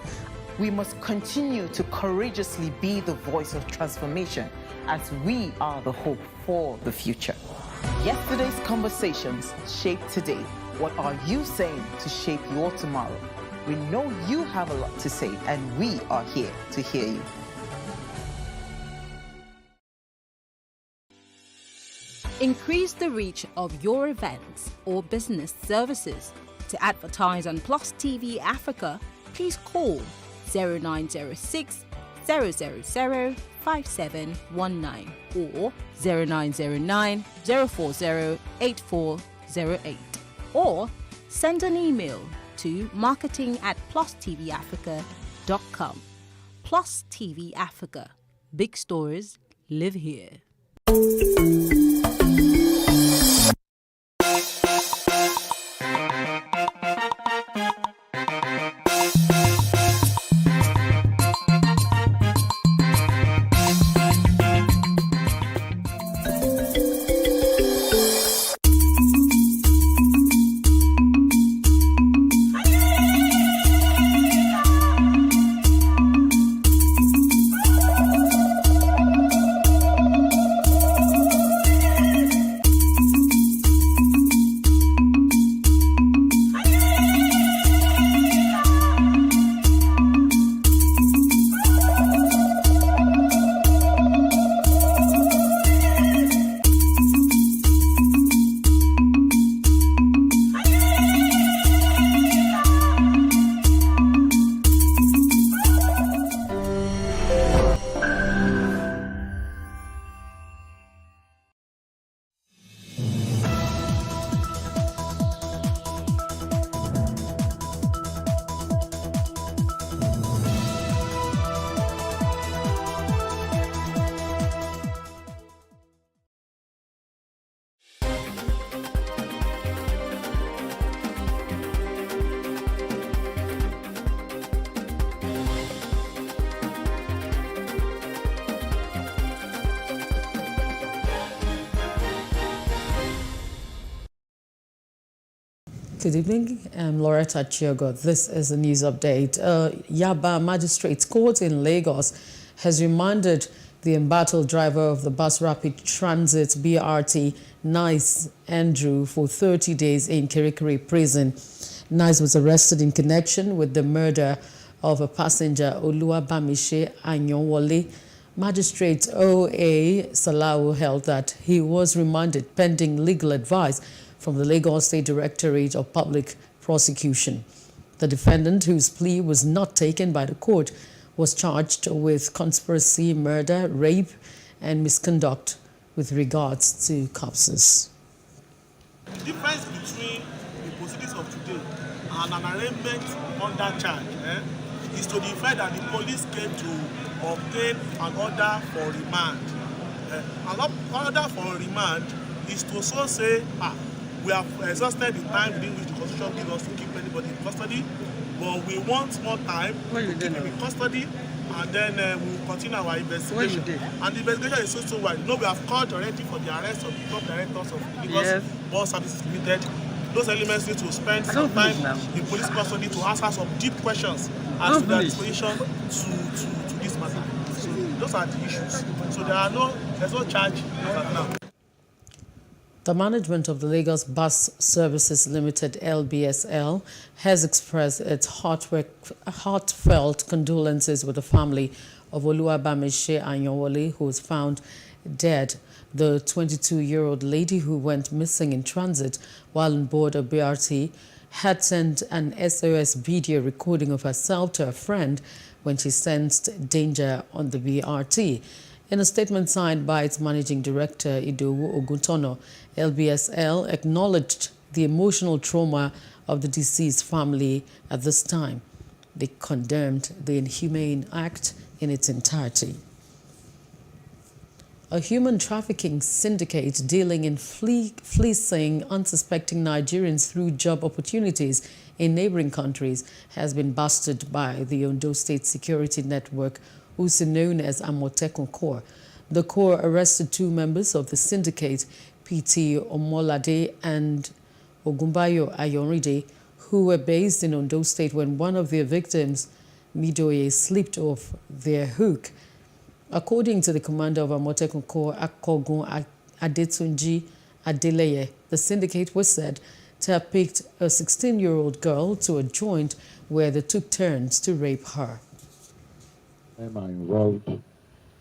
We must continue to courageously be the voice of transformation as we are the hope for the future. Yesterday's conversations shape today. What are you saying to shape your tomorrow? We know you have a lot to say, and we are here to hear you. Increase the reach of your events or business services. To advertise on Plus TV Africa, please call 0906 000 5719 or 0909 040 8408, or send an email to marketing@plustvafrica.com. Plus TV Africa. Big stories live here. Good evening, I'm Loretta Chiogo. This is a news update. Yaba Magistrates Court in Lagos has remanded the embattled driver of the bus rapid transit BRT, Nice Andrew, for 30 days in Kirikiri prison. Nice was arrested in connection with the murder of a passenger, Oluwabamiche Anyonwole. Magistrate O.A. Salawu held that he was remanded pending legal advice from the Lagos State Directorate of Public Prosecution. The defendant, whose plea was not taken by the court, was charged with conspiracy, murder, rape, and misconduct with regards to corpses. The difference between the proceedings of today and an arraignment under charge is to the fact that the police came to obtain an order for remand. An order for remand is to so say, we have exhausted the time within which the Constitution gives us to keep anybody in custody, But we want more time to keep him in custody, and then we will continue our investigation. And the investigation is so wide. You know, we have called already for the arrest of the top directors of Lagos Bus Services Limited. Those elements need to spend some time in police custody to answer some deep questions as to their disposition to this matter. So those are the issues. So there's no charge as of now. The management of the Lagos Bus Services Limited (LBSL) has expressed its heartfelt condolences with the family of Oluwabamise Anyawole, who was found dead. The 22-year-old lady who went missing in transit while on board a BRT had sent an SOS video recording of herself to a friend when she sensed danger on the BRT. In a statement signed by its managing director, Idowu Oguntono, LBSL acknowledged the emotional trauma of the deceased family at this time. They condemned the inhumane act in its entirety. A human trafficking syndicate dealing in fleecing unsuspecting Nigerians through job opportunities in neighboring countries has been busted by the Ondo State Security Network, also known as Amotekun Corps. The Corps arrested 2 members of the syndicate, P.T. Omolade and Ogumbayo Ayoride, who were based in Ondo State when one of their victims, Midoye, slipped off their hook. According to the commander of Amotekun Corps, Akogun Adetunji Adeleye, the syndicate was said to have picked a 16-year-old girl to a joint where they took turns to rape her. Them are involved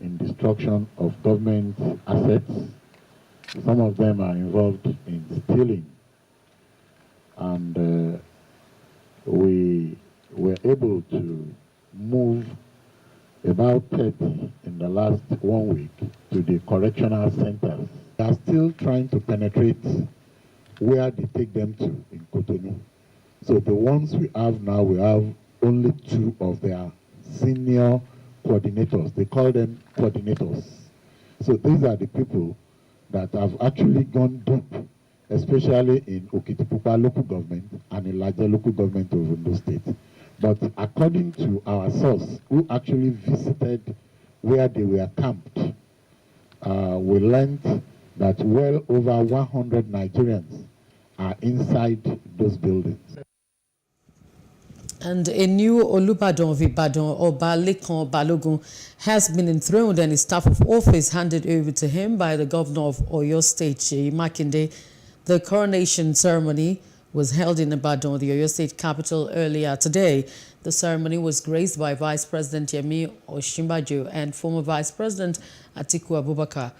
in destruction of government assets. Some of them are involved in stealing. And we were able to move about 30 in the last 1 week to the correctional centers. They are still trying to penetrate where they take them to in Cotonou. So the ones we have now, we have only 2 of their senior coordinators. They call them coordinators. So these are the people that have actually gone deep, especially in Okitipupa local government and in larger local government of Ondo State. But according to our source, who actually visited where they were camped, we learned that well over 100 Nigerians are inside those buildings. And a new Olubadan of Ibadan, Oba Lekan Balogun, has been enthroned and his staff of office handed over to him by the governor of Oyo State, Seyi Makinde. The coronation ceremony was held in Ibadan, the Oyo State capital, earlier today. The ceremony was graced by Vice President Yemi Osinbajo and former Vice President Atiku Abubakar.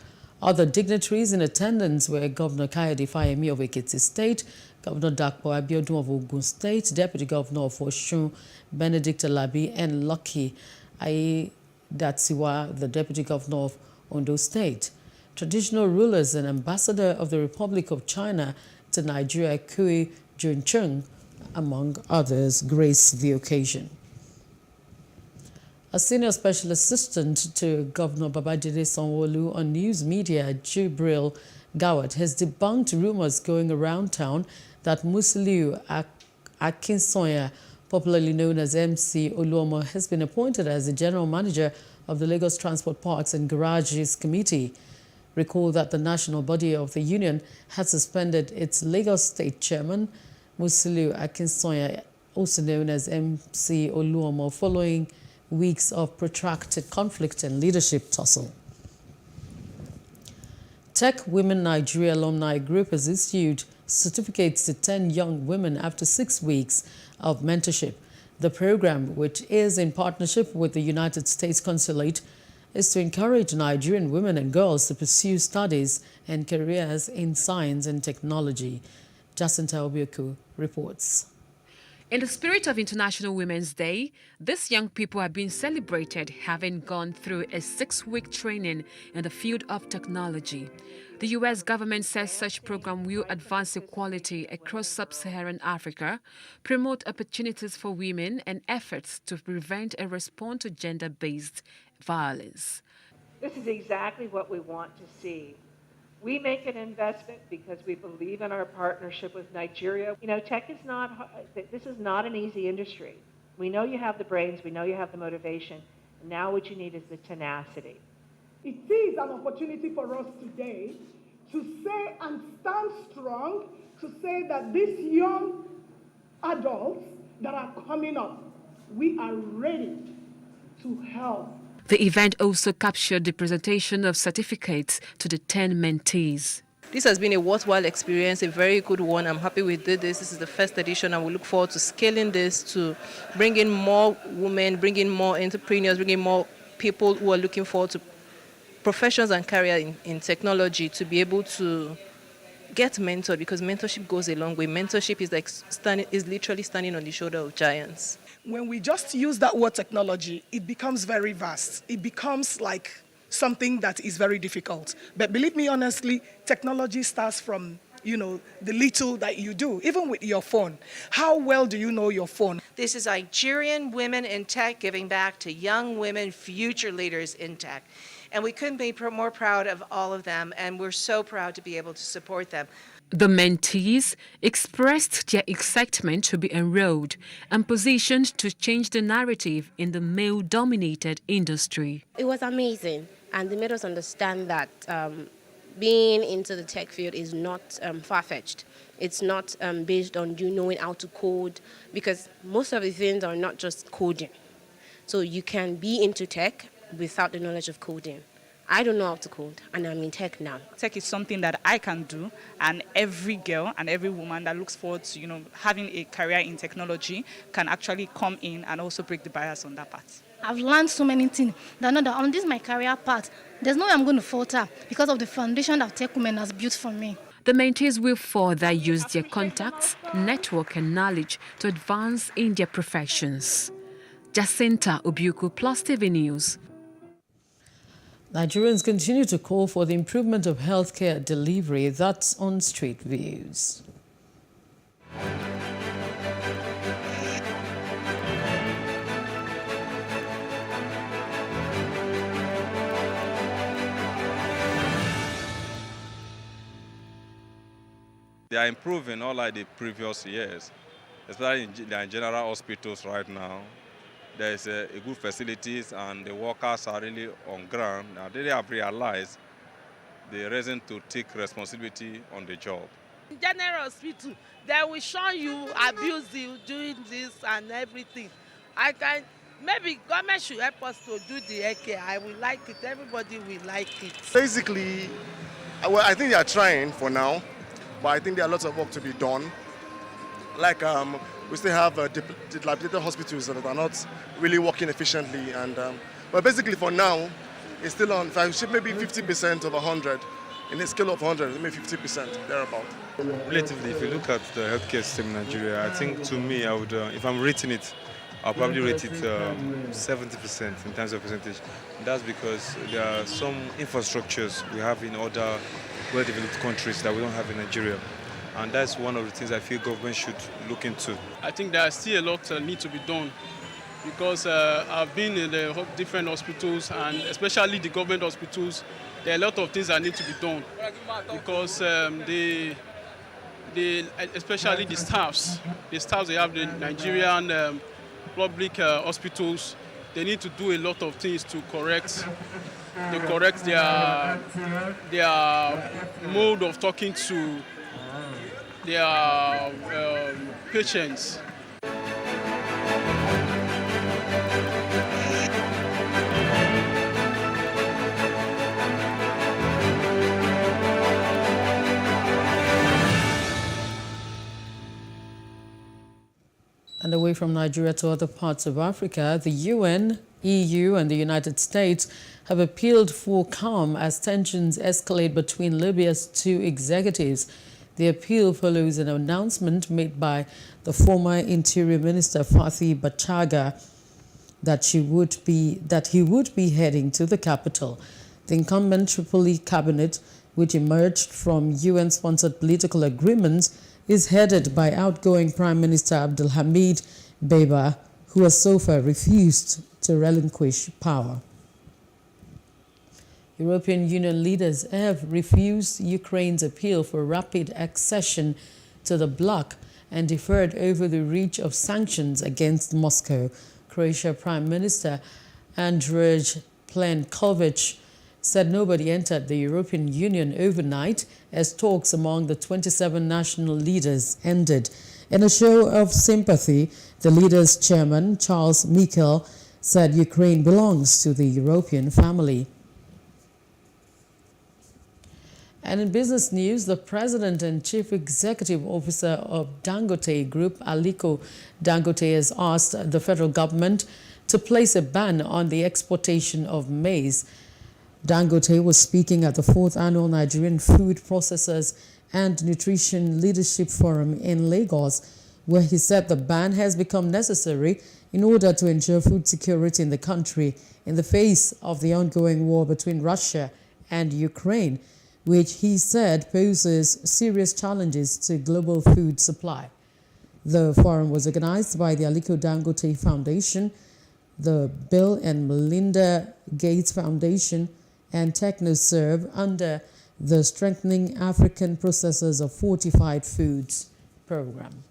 Other dignitaries in attendance were Governor Kayode Fayemi of Ekiti State, Governor Dapo Abiodun of Ogun State, Deputy Governor of Osun, Benedict Alabi, and Lucky Aiyedatiwa, the Deputy Governor of Ondo State. Traditional rulers and Ambassador of the Republic of China to Nigeria, Kui Juncheng, among others, graced the occasion. A senior special assistant to Governor Babajide Sanwo-Olu on news media, Jibril Gawat, has debunked rumors going around town that Musiliu Akinsoya, popularly known as MC Oluomo, has been appointed as the general manager of the Lagos Transport Parks and Garages Committee. Recall that the national body of the union had suspended its Lagos State chairman, Musiliu Akinsoya, also known as MC Oluomo, following weeks of protracted conflict and leadership tussle. Tech Women Nigeria Alumni Group has issued certificates to 10 young women after 6 weeks of mentorship. The program, which is in partnership with the United States Consulate, is to encourage Nigerian women and girls to pursue studies and careers in science and technology. Jacinta Obioku reports. In the spirit of International Women's Day, these young people are being celebrated having gone through a 6-week training in the field of technology. The U.S. government says such program will advance equality across sub-Saharan Africa, promote opportunities for women, and efforts to prevent and respond to gender-based violence. This is exactly what we want to see. We make an investment because we believe in our partnership with Nigeria. You know, tech is this is not an easy industry. We know you have the brains, we know you have the motivation, and now what you need is the tenacity. It is an opportunity for us today to say and stand strong, to say that these young adults that are coming up, we are ready to help. The event also captured the presentation of certificates to the 10 mentees. This has been a worthwhile experience, a very good one. I'm happy we did this. This is the first edition, and we look forward to scaling this to bring in more women, bring in more entrepreneurs, bring in more people who are looking forward to professions and career in technology to be able to get mentored, because mentorship goes a long way. Mentorship is literally standing on the shoulder of giants. When we just use that word technology, it becomes very vast. It becomes like something that is very difficult. But believe me honestly, technology starts from, you know, the little that you do, even with your phone. How well do you know your phone? This is Nigerian women in tech giving back to young women, future leaders in tech. And we couldn't be more proud of all of them, and we're so proud to be able to support them. The mentees expressed their excitement to be enrolled and positioned to change the narrative in the male-dominated industry. It was amazing, and they made us understand that being into the tech field is not far-fetched. It's not based on you knowing how to code, because most of the things are not just coding. So you can be into tech without the knowledge of coding. I don't know how to code, and I'm in tech now. Tech is something that I can do, and every girl and every woman that looks forward to, you know, having a career in technology can actually come in and also break the bias on that part. I've learned so many things that I know that on this my career path, there's no way I'm going to falter because of the foundation that Tech Women has built for me. The mentees will further use their contacts, network and knowledge to advance in their professions. Jacinta Obiuku, Plus TV News. Nigerians continue to call for the improvement of healthcare delivery. That's on Street Views. They are improving unlike the previous years, especially in the general hospitals right now. There's a good facilities and the workers are really on ground. Now they have realized the reason to take responsibility on the job. In general hospital, they will show you abuse you doing this and everything. Maybe government should help us to do the healthcare. I will like it. Everybody will like it. Basically, well, I think they are trying for now, but I think there are lots of work to be done. Like we still have dilapidated hospitals that are not really working efficiently, and but basically for now, it's still on maybe 50% of 100. In a scale of 100, maybe 50% thereabout. Relatively, if you look at the healthcare system in Nigeria, I think to me, I would, if I'm rating it, I'll probably rate it 70% in terms of percentage. And that's because there are some infrastructures we have in other well-developed countries that we don't have in Nigeria. And that's one of the things I feel government should look into. I think there's still a lot that need to be done, because I've been in the different hospitals, and especially the government hospitals. There are a lot of things that need to be done, because especially the staffs they have the Nigerian public hospitals, they need to do a lot of things to correct their mode of talking to their patients. And away from Nigeria to other parts of Africa, the UN, EU and the United States have appealed for calm as tensions escalate between Libya's two executives. The appeal follows an announcement made by the former Interior Minister Fathi Bachaga that he would be heading to the capital. The incumbent Tripoli cabinet, which emerged from UN-sponsored political agreements, is headed by outgoing Prime Minister Abdulhamid Beiba, who has so far refused to relinquish power. European Union leaders have refused Ukraine's appeal for rapid accession to the bloc and deferred over the reach of sanctions against Moscow. Croatia Prime Minister Andrej Plenković said nobody entered the European Union overnight as talks among the 27 national leaders ended. In a show of sympathy, the leaders' chairman, Charles Michel, said Ukraine belongs to the European family. And in business news, the president and chief executive officer of Dangote Group, Aliko Dangote, has asked the federal government to place a ban on the exportation of maize. Dangote was speaking at the 4th Annual Nigerian Food Processors and Nutrition Leadership Forum in Lagos, where he said the ban has become necessary in order to ensure food security in the country in the face of the ongoing war between Russia and Ukraine, which he said poses serious challenges to global food supply. The forum was organized by the Aliko Dangote Foundation, the Bill and Melinda Gates Foundation, and TechnoServe under the Strengthening African Processors of Fortified Foods program.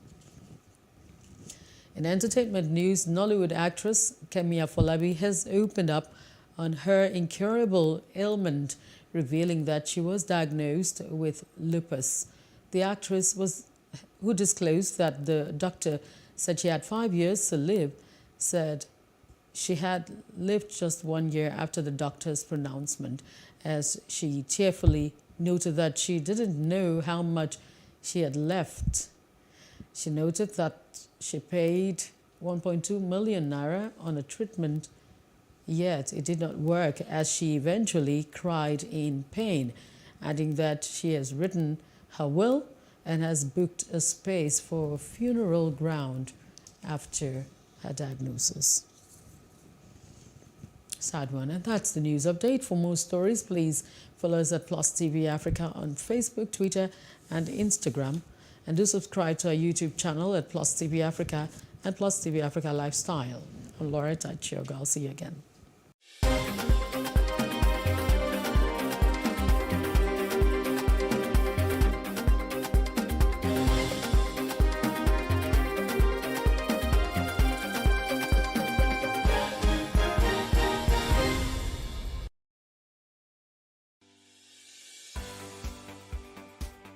In entertainment news, Nollywood actress Kemi Afolabi has opened up on her incurable ailment, revealing that she was diagnosed with lupus. The actress who disclosed that the doctor said she had 5 years to live, said she had lived just 1 year after the doctor's pronouncement, as she tearfully noted that she didn't know how much she had left. She noted that she paid 1.2 million naira on a treatment, yet it did not work, as she eventually cried in pain, adding that she has written her will and has booked a space for a funeral ground after her diagnosis. Sad one. And that's the news update. For more stories, please follow us at PlusTvAfrica on Facebook, Twitter, and Instagram. And do subscribe to our YouTube channel at PlusTvAfrica and PlusTvAfrica Lifestyle. I'm Laura Tachiogo. I'll see you again.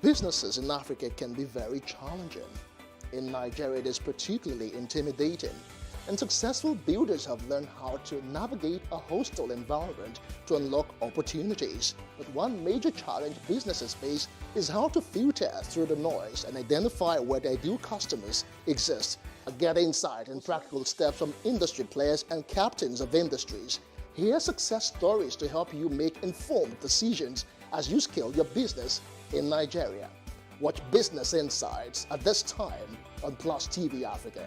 Businesses in Africa can be very challenging. In Nigeria, it is particularly intimidating, and successful builders have learned how to navigate a hostile environment to unlock opportunities. But one major challenge businesses face is how to filter through the noise and identify where their ideal customers exist. Get insight and practical steps from industry players and captains of industries. Hear success stories to help you make informed decisions as you scale your business in Nigeria. Watch Business Insights at this time on PlusTvAfrica.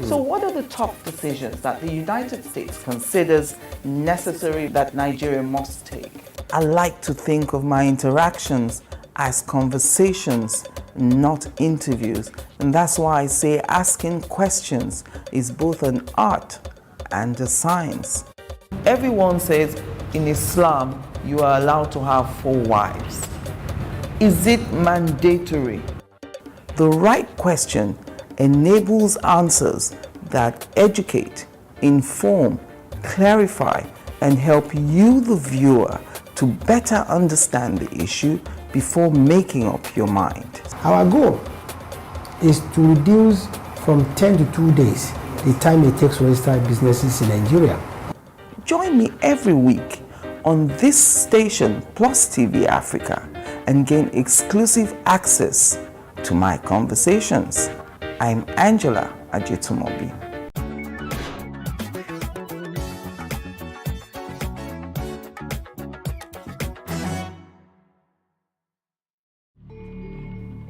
So what are the top decisions that the United States considers necessary that Nigeria must take? I like to think of my interactions as conversations, not interviews. And that's why I say asking questions is both an art and a science. Everyone says in Islam you are allowed to have 4 wives. Is it mandatory? The right question enables answers that educate, inform, clarify, and help you, the viewer, to better understand the issue before making up your mind. Our goal is to reduce from 10 to 2 days the time it takes to register businesses in Nigeria. Join me every week on this station, PlusTvAfrica, and gain exclusive access to my conversations. I'm Angela Ajetumobi.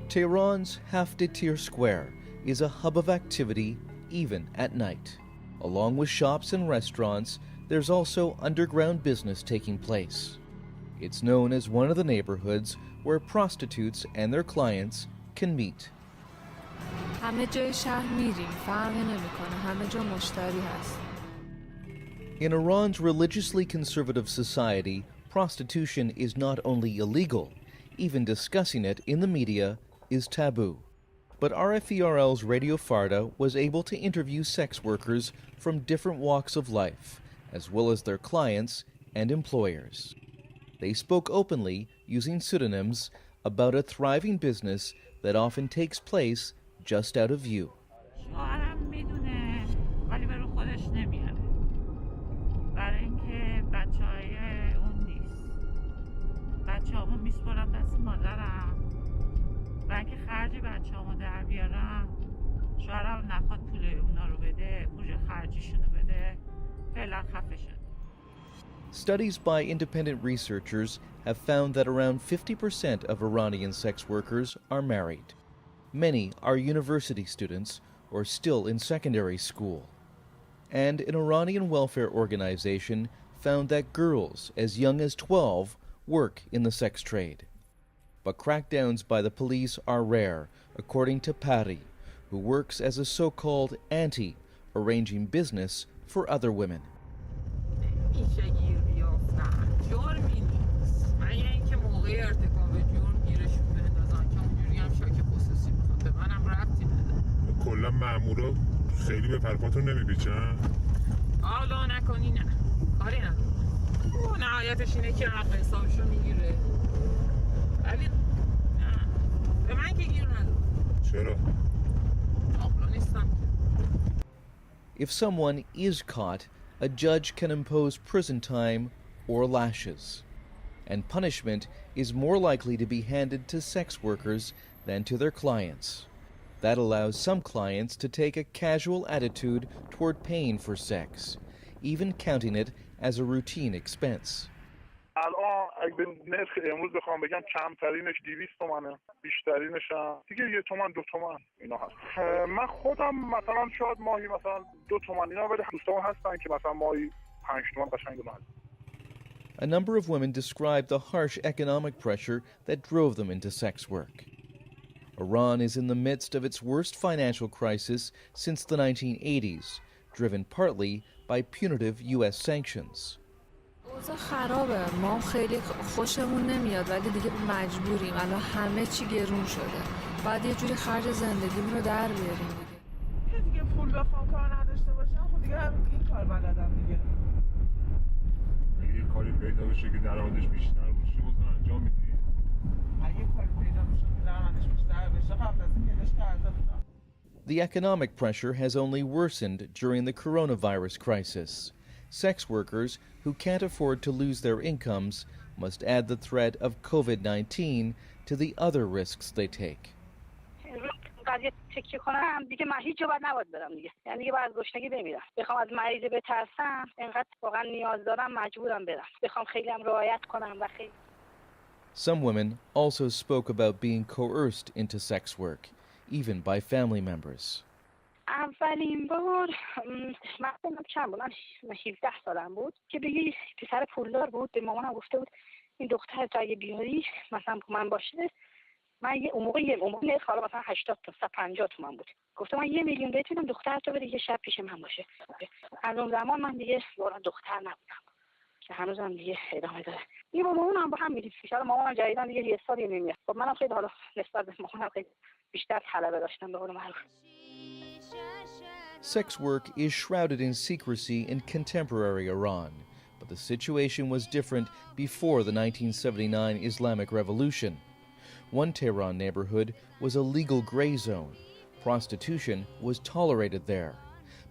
Tehran's Haftetir Square is a hub of activity even at night. Along with shops and restaurants, there's also underground business taking place. It's known as one of the neighborhoods where prostitutes and their clients can meet. In Iran's religiously conservative society, prostitution is not only illegal, even discussing it in the media is taboo. But RFERL's Radio Farda was able to interview sex workers from different walks of life, as well as their clients and employers. They spoke openly, using pseudonyms, about a thriving business that often takes place just out of view. Studies by independent researchers have found that around 50% of Iranian sex workers are married. Many are university students or still in secondary school. And an Iranian welfare organization found that girls as young as 12 work in the sex trade. But crackdowns by the police are rare, according to Pari, who works as a so-called auntie, arranging business for other women. کلا مامورا خیلی به پرپاتون نمیپیچن؟ حالا نکنی نه کاری نداره نهایتش اینه که حق حسابشو میگیره ولی به من که گیر نداره چرا؟ حالا نیستم. If someone is caught, a judge can impose prison time or lashes. And punishment is more likely to be handed to sex workers than to their clients. That allows some clients to take a casual attitude toward paying for sex, even counting it as a routine expense. الان اگه نرخ امروز بخوام بگم کمترینش 200 تومنه، بیشترینش هم دیگه 1 تومن 2 تومن اینا هست. من خودم مثلا شاید ماهی مثلا 2 تومن اینا، ولی دوستان هستن که مثلا ماهی 5 تومن قشنگ دونن. A number of women described the harsh economic pressure that drove them into sex work. Iran is in the midst of its worst financial crisis since the 1980s, driven partly by punitive U.S. sanctions. اوضاع خرابه. ما خیلی خوشمون نمیاد ولی دیگه مجبوریم. الان همه چی گرون شده. باید یه جوری خرج زندگیمون رو در بیاریم دیگه. دیگه پول بخوام کار نداشته باشم خب دیگه این کار بلدم دیگه. اگه یه کاری پیدا بشه که درآمدش بیشتر باشه بازم انجام میدی؟ اگه کاری پیدا بشه که درآمدش بیشتر بشه قبل از این پیداش کرده بودم. The economic pressure has only worsened during the coronavirus crisis. Sex workers who can't afford to lose their incomes must add the threat of COVID-19 to the other risks they take. قضیه تکیه کنم دیگه من هیچ جا باید نباید برم دیگه، یعنی دیگه باید گشنگی بمیرم. بخوام از مریض بترسم انقدر واقعا نیاز دارم مجبورم برم. بخوام خیلی هم رعایت کنم و خیلی. Some women also spoke about being coerced into sex work, even by family members. اولین بار من چند بود، من 17 سالم بود که به یه پسر پولدار بود به مامانم گفته بود این دختر تو اگه بیاری مثلا من باشه من اون موقع نه حالا مثلا 80 تا 150 تومن بود، گفتم من 1 میلیون بهت میدم دختر تو بده یه شب پیش من باشه. از اون زمان من دیگه واقعا دختر نبودم که هنوزم دیگه ادامه داره. دیگه با مامانم با هم میریم ان مامانم جدیدن دیگه یه سالی نمیاد. خب منم خیلی حالا نسبت به مامانم خیلی بیشتر طلبه داشتم به قول معروف. Sex work is shrouded in secrecy in contemporary Iran, but the situation was different before the 1979 Islamic Revolution. One Tehran neighborhood was a legal gray zone. Prostitution was tolerated there.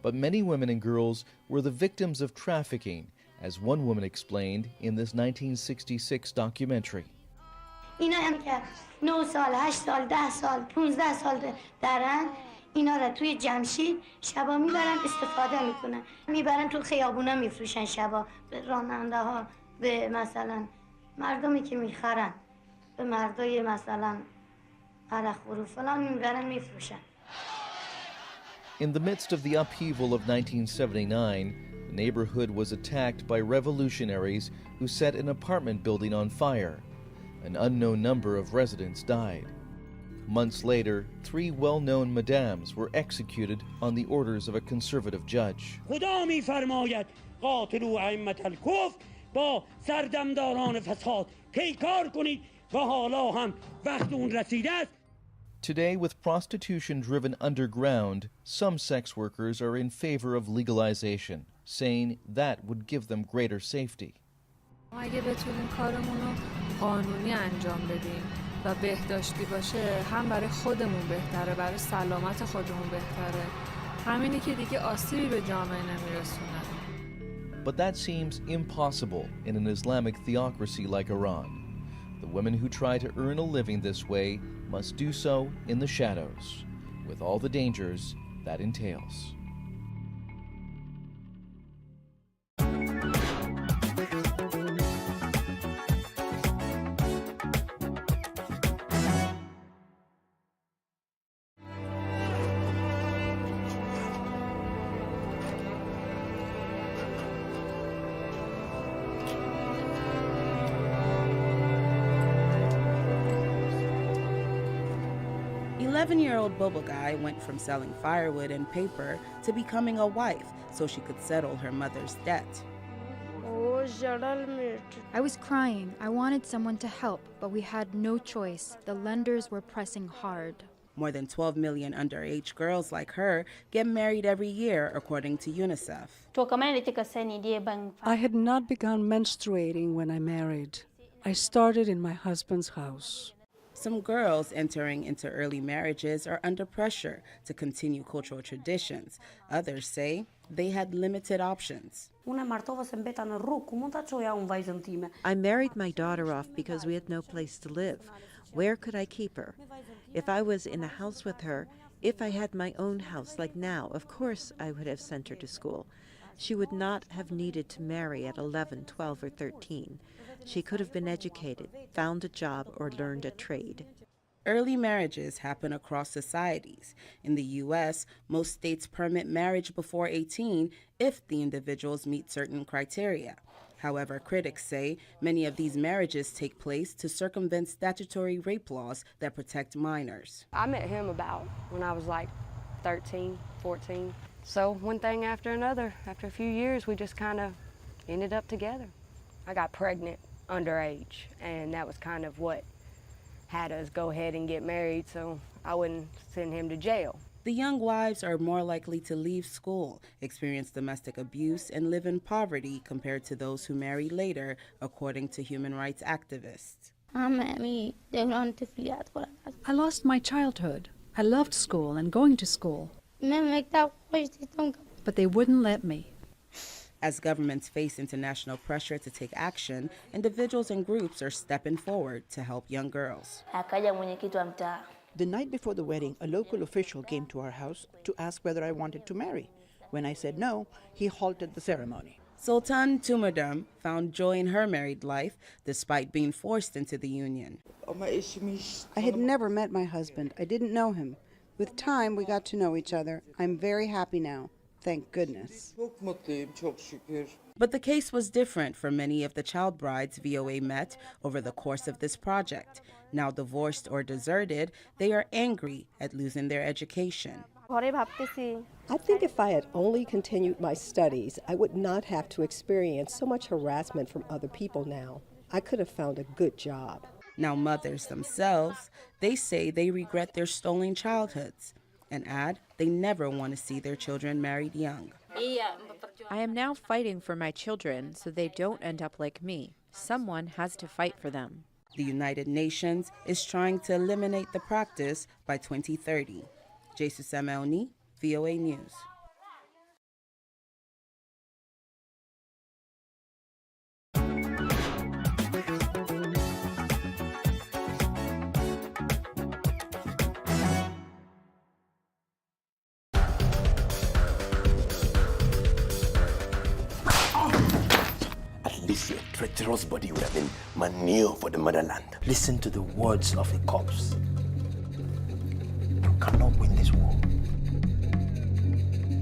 But many women and girls were the victims of trafficking, as one woman explained in this 1966 documentary. اینا هم که 9 سال 8 سال 10 سال 15 سال دارن اینا را توی جمشید شبا میبرن استفاده میکنن میبرن تو خیابونا میفروشن شبا به راننده ها به مثلا مردمی که میخرن به مردای مثلا عرق فرو فلان میبرن میفروشن. In the midst of the upheaval of 1979, the neighborhood was attacked by revolutionaries who set an apartment building on fire. An unknown number of residents died. Months later, 3 well-known madams were executed on the orders of a conservative judge. خدا می‌فرماید قاتلوا ائمة الکفر با سردمداران فساد پیکار کنید و حالا هم وقت اون رسیده است. Today, with prostitution driven underground, some sex workers are in favor of legalization, saying that would give them greater safety. اگه بتونیم کارمون رو قانونی انجام بدیم و بهداشتی باشه، هم برای خودمون بهتره، برای سلامت خودمون بهتره. همینی که دیگه آسیبی به جامعه نمیرسونه. But that seems impossible in an Islamic theocracy like Iran. The women who try to earn a living this way must do so in the shadows, with all the dangers that entails. Year-old Boba Guy went from selling firewood and paper to becoming a wife so she could settle her mother's debt. I was crying. I wanted someone to help, but we had no choice. The lenders were pressing hard. More than 12 million underage girls like her get married every year, according to UNICEF. I had not begun menstruating when I married. I started in my husband's house. Some girls entering into early marriages are under pressure to continue cultural traditions. Others say they had limited options. I married my daughter off because we had no place to live. Where could I keep her? If I was in a house with her, if I had my own house like now, of course I would have sent her to school. She would not have needed to marry at 11, 12, or 13. She could have been educated, found a job, or learned a trade. Early marriages happen across societies. In the U.S., most states permit marriage before 18 if the individuals meet certain criteria. However, critics say many of these marriages take place to circumvent statutory rape laws that protect minors. I met him about when I was like 13, 14. So one thing after another, after a few years, we just kind of ended up together. I got pregnant underage, and that was kind of what had us go ahead and get married so I wouldn't send him to jail. The young wives are more likely to leave school, experience domestic abuse, and live in poverty compared to those who marry later, according to human rights activists. I lost my childhood. I loved school and going to school. But they wouldn't let me. As governments face international pressure to take action, individuals and groups are stepping forward to help young girls. The night before the wedding, a local official came to our house to ask whether I wanted to marry. When I said no, he halted the ceremony. Sultan Tumadam found joy in her married life despite being forced into the union. I had never met my husband. I didn't know him. With time, we got to know each other. I'm very happy now. Thank goodness. But the case was different for many of the child brides VOA met over the course of this project. Now divorced or deserted, they are angry at losing their education. I think if I had only continued my studies, I would not have to experience so much harassment from other people now. I could have found a good job. Now mothers themselves, they say they regret their stolen childhoods. and add they never want to see their children married young. I am now fighting for my children so they don't end up like me. Someone has to fight for them. The United Nations is trying to eliminate the practice by 2030. Jesus Amelni, VOA News. At least your treacherous body would have been manure for the motherland. Listen to the words of a corpse. You cannot win this war.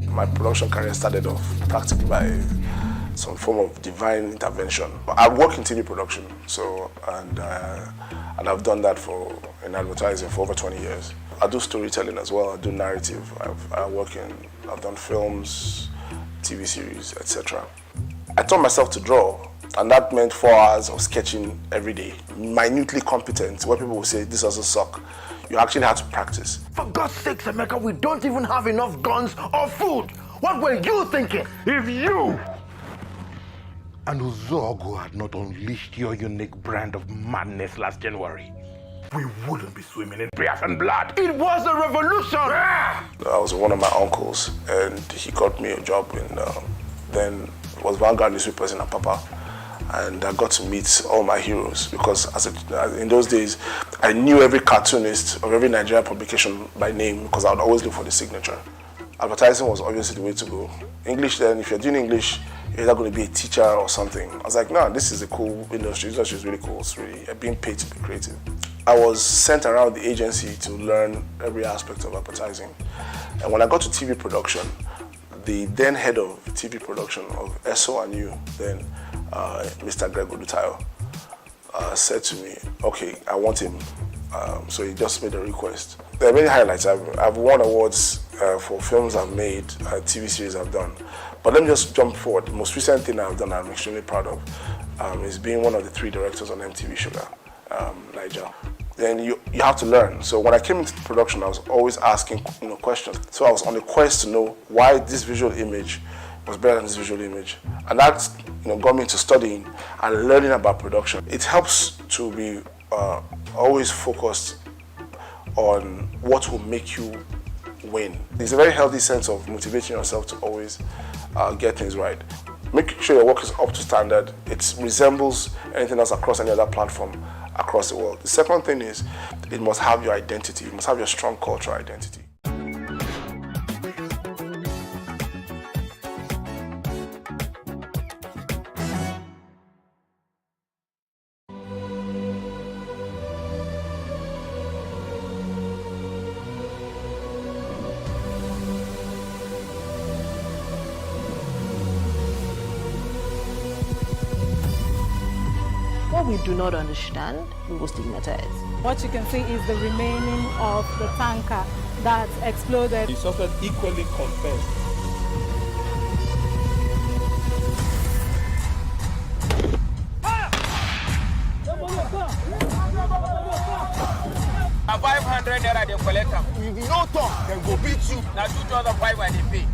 My production career started off practically by some form of divine intervention. I work in TV production, and I've done that in advertising for over 20 years. I do storytelling as well. I do narrative. I've done films, TV series, etc. I taught myself to draw, and that meant 4 hours of sketching every day. Minutely competent, where people will say, this doesn't suck. You actually had to practice. For God's sake, Emeka, we don't even have enough guns or food. What were you thinking? If you and Uzogo had not unleashed your unique brand of madness last January, we wouldn't be swimming in beers and blood. It was a revolution! I was one of my uncles, and he got me a job in, then it was Vanguard newspapers in Apapa. And I got to meet all my heroes because in those days, I knew every cartoonist of every Nigerian publication by name because I would always look for the signature. Advertising was obviously the way to go. English then, if you're doing English, you're either going to be a teacher or something. I was like, no, this is a cool industry. This industry is really cool. It's really being paid to be creative. I was sent around the agency to learn every aspect of advertising. And when I got to TV production, the then head of TV production of ESO and you, then Mr. Greg Odutayo, said to me, okay, I want him. So he just made a request. There are many highlights. I've won awards for films I've made, TV series I've done. But let me just jump forward. The most recent thing I've done I'm extremely proud of is being one of the 3 directors on MTV Sugar, Niger. Then you have to learn. So when I came into production, I was always asking questions. So I was on a quest to know why this visual image was better than this visual image. And that got me into studying and learning about production. It helps to be always focused on what will make you win. It's a very healthy sense of motivating yourself to always get things right. Make sure your work is up to standard. It resembles anything else across any other platform across the world. The second thing is it must have your identity. It must have your strong cultural identity. What we do not understand, we will stigmatize. What you can see is the remaining of the tanker that exploded. The suspect equally confessed. A 500 naira they collect them. If you don't talk, then go beat you. Now 2,500 they pay.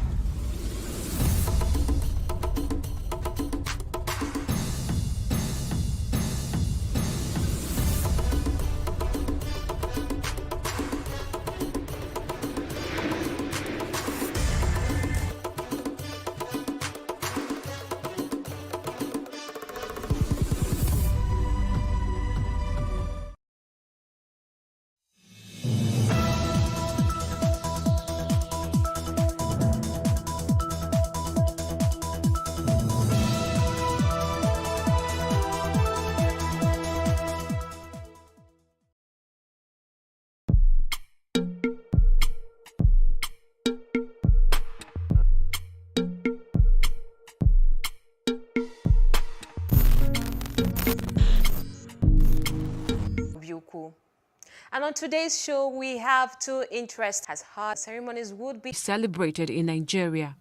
And on today's show, we have 2 interests as hard ceremonies would be celebrated in Nigeria.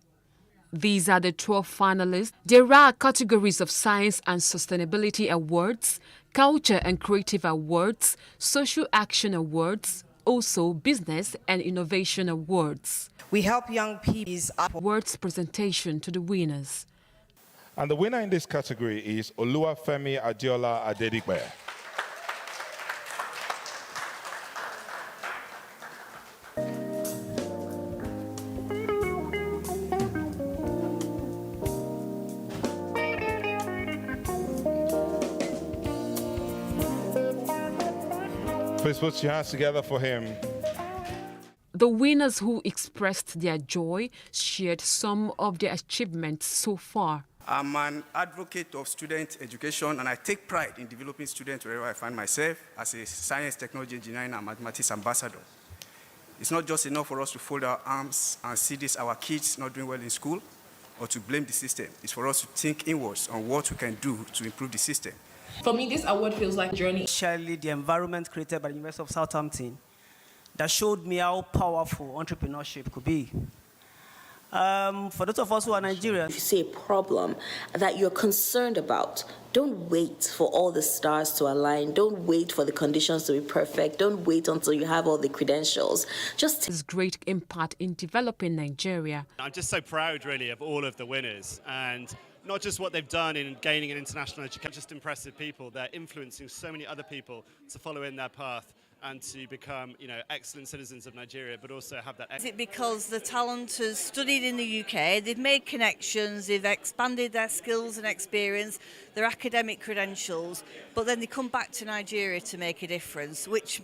These are the 12 finalists. There are categories of Science and Sustainability Awards, Culture and Creative Awards, Social Action Awards, also business and innovation awards. We help young people. Awards presentation to the winners. And the winner in this category is Oluwafemi Adiola Adedigbe. Please put your hands together for him. The winners who expressed their joy shared some of their achievements so far. I'm an advocate of student education, and I take pride in developing students wherever I find myself as a science, technology, engineering, and mathematics ambassador. It's not just enough for us to fold our arms and see this, our kids not doing well in school, or to blame the system. It's for us to think inwards on what we can do to improve the system. For me, this award feels like a journey. Especially the environment created by the University of Southampton that showed me how powerful entrepreneurship could be. For those of us who are Nigerians, if you see a problem that you're concerned about, don't wait for all the stars to align. Don't wait for the conditions to be perfect. Don't wait until you have all the credentials. Just has great impact in developing Nigeria. I'm just so proud, really, of all of the winners, and not just what they've done in gaining an international education, just impressive people. They're influencing so many other people to follow in their path and to become, excellent citizens of Nigeria, but also have that. Is it because the talent has studied in the UK, they've made connections, they've expanded their skills and experience, their academic credentials, but then they come back to Nigeria to make a difference, which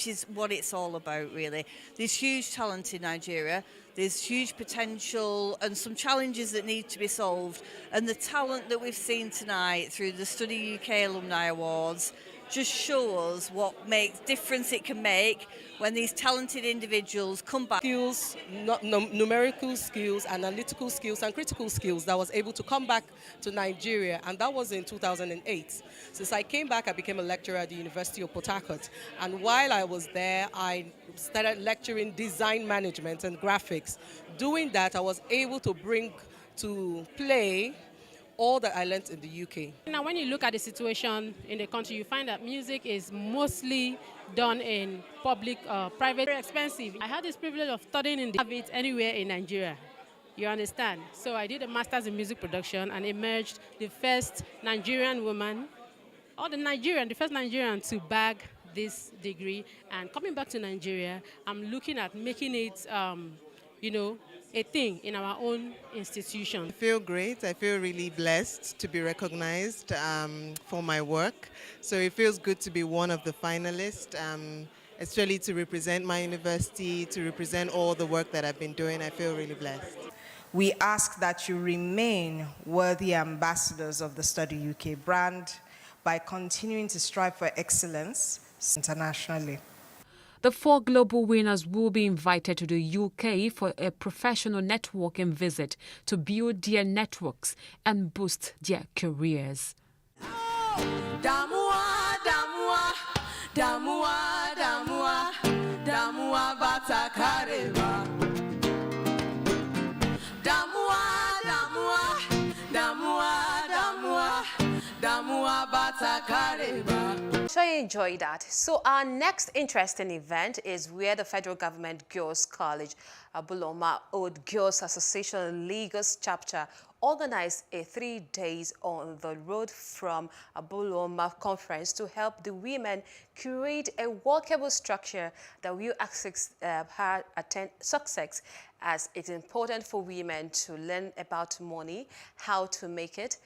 is what it's all about, really. There's huge talent in Nigeria, there's huge potential and some challenges that need to be solved, and the talent that we've seen tonight through the Study UK Alumni Awards just show us what difference it can make when these talented individuals come back. Skills, numerical skills, analytical skills, and critical skills that was able to come back to Nigeria, and that was in 2008. Since I came back, I became a lecturer at the University of Port Harcourt, and while I was there, I started lecturing design management and graphics. Doing that, I was able to bring to play all that I learned in the UK. Now, when you look at the situation in the country, you find that music is mostly done in public, private, very expensive. I had this privilege of studying in have it anywhere in Nigeria. You understand? So I did a master's in music production and emerged the first Nigerian woman, the first Nigerian to bag this degree. And coming back to Nigeria, I'm looking at making it, a thing in our own institution. I feel great. I feel really blessed to be recognized for my work. So it feels good to be one of the finalists, especially to represent my university, to represent all the work that I've been doing. I feel really blessed. We ask that you remain worthy ambassadors of the Study UK brand by continuing to strive for excellence internationally. The 4 global winners will be invited to the UK for a professional networking visit to build their networks and boost their careers. Sure you enjoyed that. So our next interesting event is where the Federal Government Girls College Abuloma Old Girls Association Lagos chapter organized a 3 days on the road from Abuloma conference to help the women create a workable structure that will attain success, as it's important for women to learn about money, how to make it,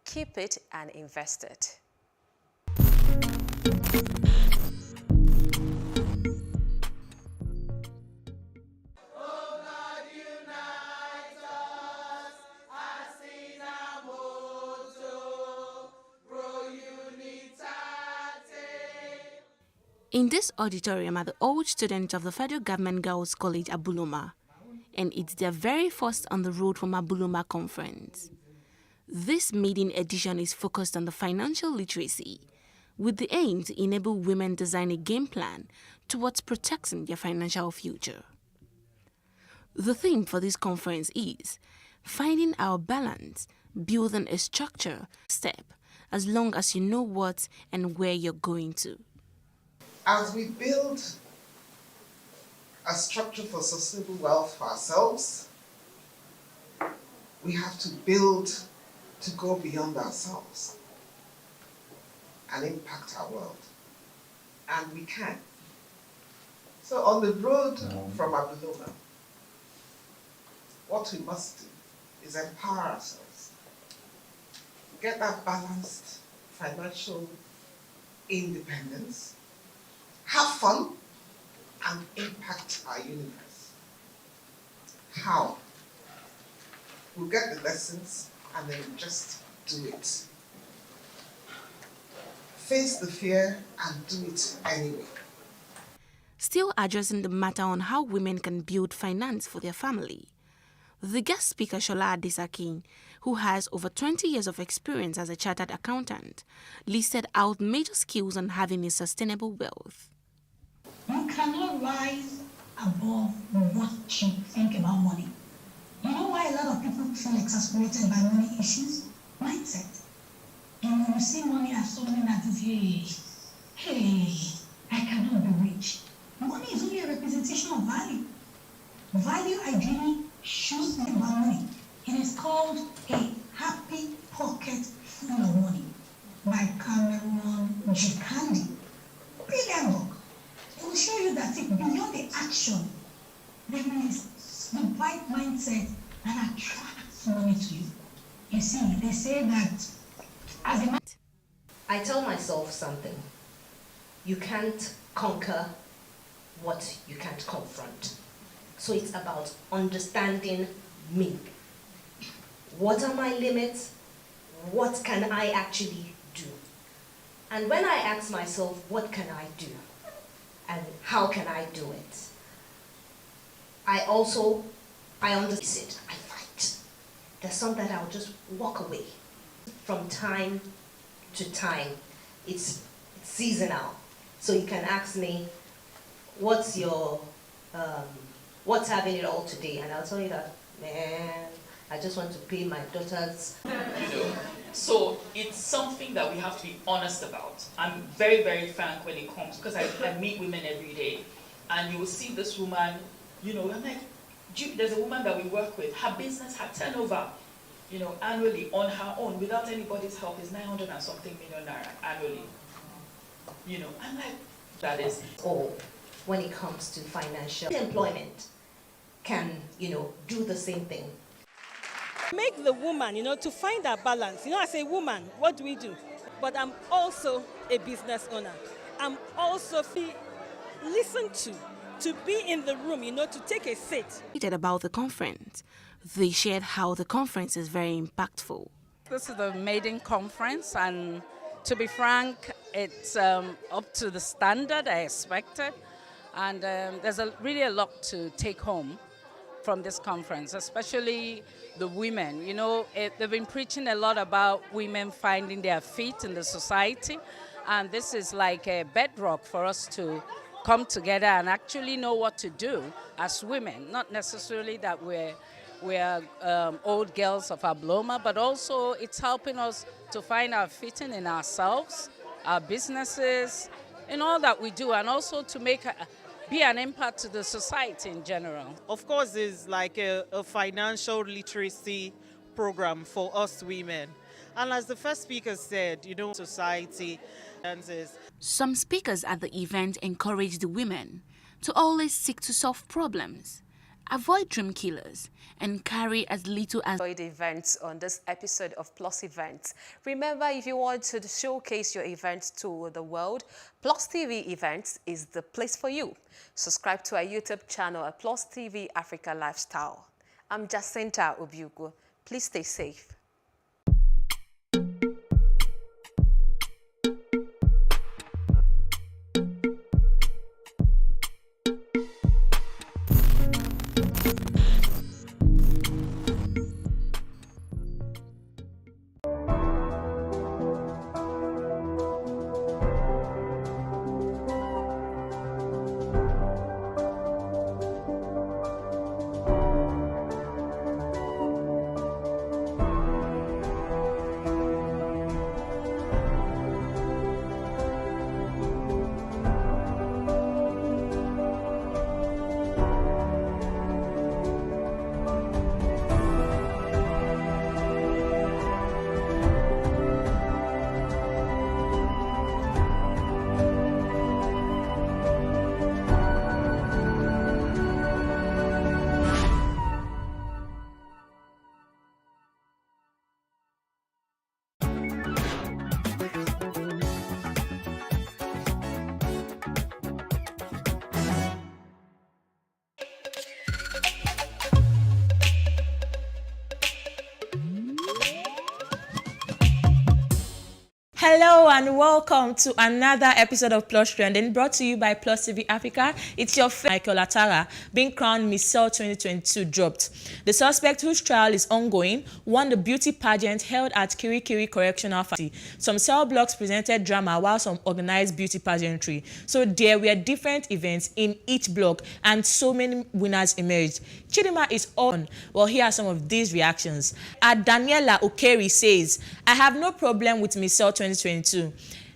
keep it, and invest it. In this auditorium are the old students of the Federal Government Girls College Abuloma, and it's their very first on the road from Abuloma conference. This maiden edition is focused on the financial literacy, with the aim to enable women design a game plan towards protecting their financial future. The theme for this conference is finding our balance, building a structure, step, as long as you know what and where you're going to. As we build a structure for sustainable wealth for ourselves, we have to build to go beyond ourselves and impact our world. And we can. So on the road from Abuloma, what we must do is empower ourselves, get that balanced financial independence, have fun, and impact our universe. How? We'll get the lessons and then just do it. Face the fear and do it anyway. Still addressing the matter on how women can build finance for their family, the guest speaker Shola Adesakin, who has over 20 years of experience as a chartered accountant, listed out major skills on having a sustainable wealth. You cannot rise above what you think about money. You know why a lot of people feel exasperated by money issues? Mindset. You see money as something that is, hey, I cannot be rich. Money is only a representation of value. Value ideally should be about money. It is called A Happy Pocket Full of Money by Cameron G. Candy. Brilliant book. It will show you that beyond the action, there is the right mindset that attracts money to you. You see, they say that as a man, I tell myself something. You can't conquer what you can't confront. So it's about understanding me. What are my limits? What can I actually do? And when I ask myself, what can I do? And how can I do it? I understand it. I fight. There's some that I'll just walk away. From time to time, it's seasonal. So you can ask me, what's having it all today? And I'll tell you that, man, I just want to pay my daughters. So it's something that we have to be honest about. I'm very, very frank when it comes, because I meet women every day, and you will see this woman, I'm like, there's a woman that we work with, her business, her turnover, annually on her own, without anybody's help, is 900 and something million naira annually. I'm like, that is all when it comes to financial employment can, do the same thing. Make the woman, to find that balance. As a woman, what do we do? But I'm also a business owner. I'm also listened to be in the room, to take a seat. About the conference, they shared how the conference is very impactful. This is the maiden conference, and to be frank, it's up to the standard I expected. And there's really a lot to take home from this conference, especially the women. They've been preaching a lot about women finding their feet in the society, and this is like a bedrock for us to come together and actually know what to do as women. Not necessarily that we're old girls of Abuloma, but also it's helping us to find our fitting in ourselves, our businesses, in all that we do, and also to be an impact to the society in general. Of course, it's like a financial literacy program for us women. And as the first speaker said, society. Some speakers at the event encouraged the women to always seek to solve problems, avoid dream killers, and carry as little as enjoyed events on this episode of Plus Events. Remember, if you want to showcase your events to the world, Plus TV Events is the place for you. Subscribe to our YouTube channel at PlusTvAfrica Lifestyle. I'm Jacinta Obiugo. Please stay safe. Hello and welcome to another episode of Plus Trending, brought to you by PlusTvAfrica. It's your friend Michael Atara, being crowned Miss Cell 2022 dropped. The suspect, whose trial is ongoing, won the beauty pageant held at Kirikiri Correctional Facility. Some cell blocks presented drama while some organized beauty pageantry. So there were different events in each block and so many winners emerged. Chidima is on. Well, here are some of these reactions. Daniela Okeri says, I have no problem with Miss Cell 2022.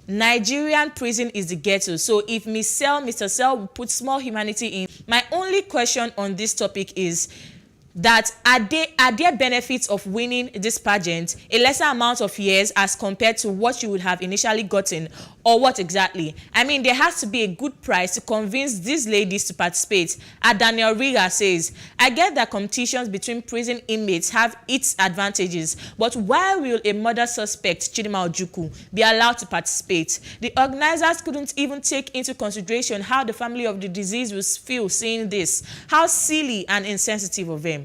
Nigerian prison is the ghetto, so if Mr. Cell will put small humanity in. My only question on this topic is that are there benefits of winning this pageant, a lesser amount of years as compared to what you would have initially gotten, or what exactly? I mean, there has to be a good price to convince these ladies to participate. Daniel Riga says, I get that competitions between prison inmates have its advantages, but why will a murder suspect, Chidima Ojukwu, be allowed to participate? The organizers couldn't even take into consideration how the family of the deceased will feel seeing this. How silly and insensitive of them.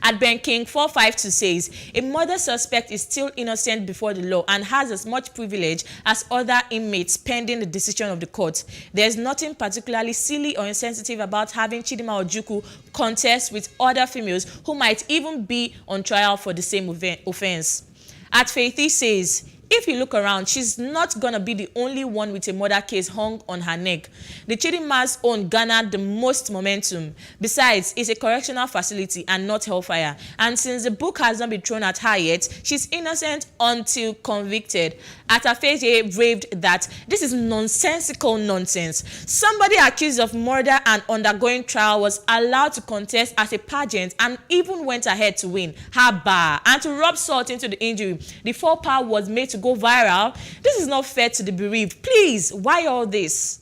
At Ben King 452 says, a murder suspect is still innocent before the law and has as much privilege as other inmates pending the decision of the court. There's nothing particularly silly or insensitive about having Chidima Ojukwu contest with other females who might even be on trial for the same offense. At Faithy says, if you look around, she's not gonna be the only one with a murder case hung on her neck. The Chidima's own garnered the most momentum. Besides, it's a correctional facility and not hellfire. And since the book has not been thrown at her yet, she's innocent until convicted. Atafeje raved that this is nonsensical nonsense. Somebody accused of murder and undergoing trial was allowed to contest at a pageant and even went ahead to win. Haba! And to rub salt into the injury, the faux pas was made to go viral. This is not fair to the bereaved. Please, why all this?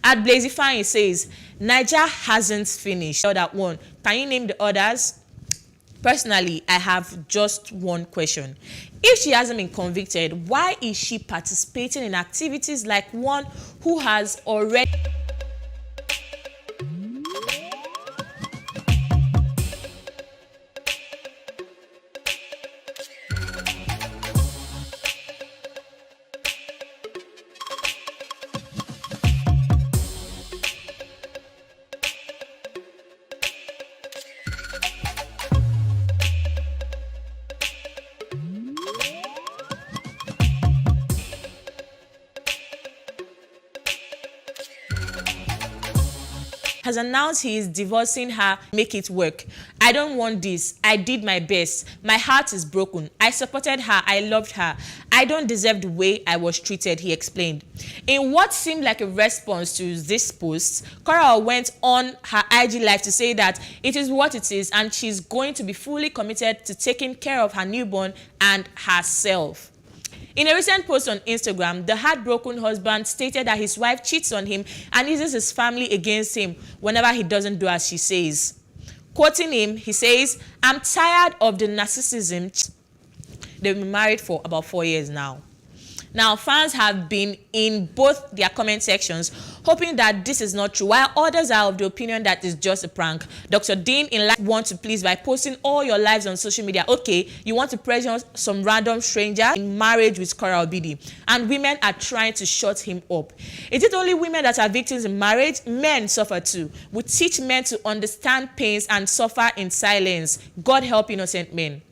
At Blazifying says, Niger hasn't finished. That one. Can you name the others? Personally, I have just one question. If she hasn't been convicted, why is she participating in activities like one who has already... has announced he is divorcing her. Make it work. I don't want this. I did my best. My heart is broken. I supported her. I loved her. I don't deserve the way I was treated, he explained. In what seemed like a response to this post, Coral went on her IG live to say that it is what it is and she's going to be fully committed to taking care of her newborn and herself. In a recent post on Instagram, the heartbroken husband stated that his wife cheats on him and uses his family against him whenever he doesn't do as she says. Quoting him, he says, I'm tired of the narcissism. They've been married for about 4 years now. Now, fans have been in both their comment sections hoping that this is not true, while others are of the opinion that it's just a prank. Dr. Dean in life want to please by posting all your lives on social media. Okay, you want to pressure some random stranger in marriage with Coral Bidi, and women are trying to shut him up. Is it only women that are victims in marriage? Men suffer too. We teach men to understand pains and suffer in silence. God help innocent men.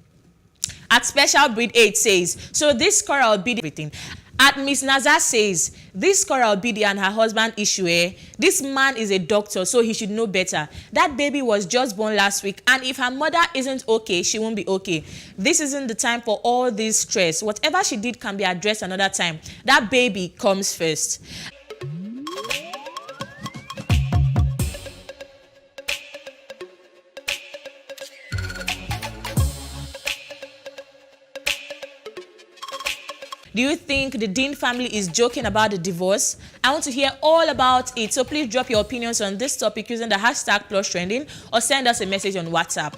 At Special Breed 8 says, so this Coral Bidi everything. At Miss Nazar says, this Coral Bidi and her husband issue, this man is a doctor, so he should know better. That baby was just born last week, and if her mother isn't okay, she won't be okay. This isn't the time for all this stress. Whatever she did can be addressed another time. That baby comes first. Do you think the Dean family is joking about the divorce? I want to hear all about it, so please drop your opinions on this topic using the hashtag #PlusTrending or send us a message on WhatsApp.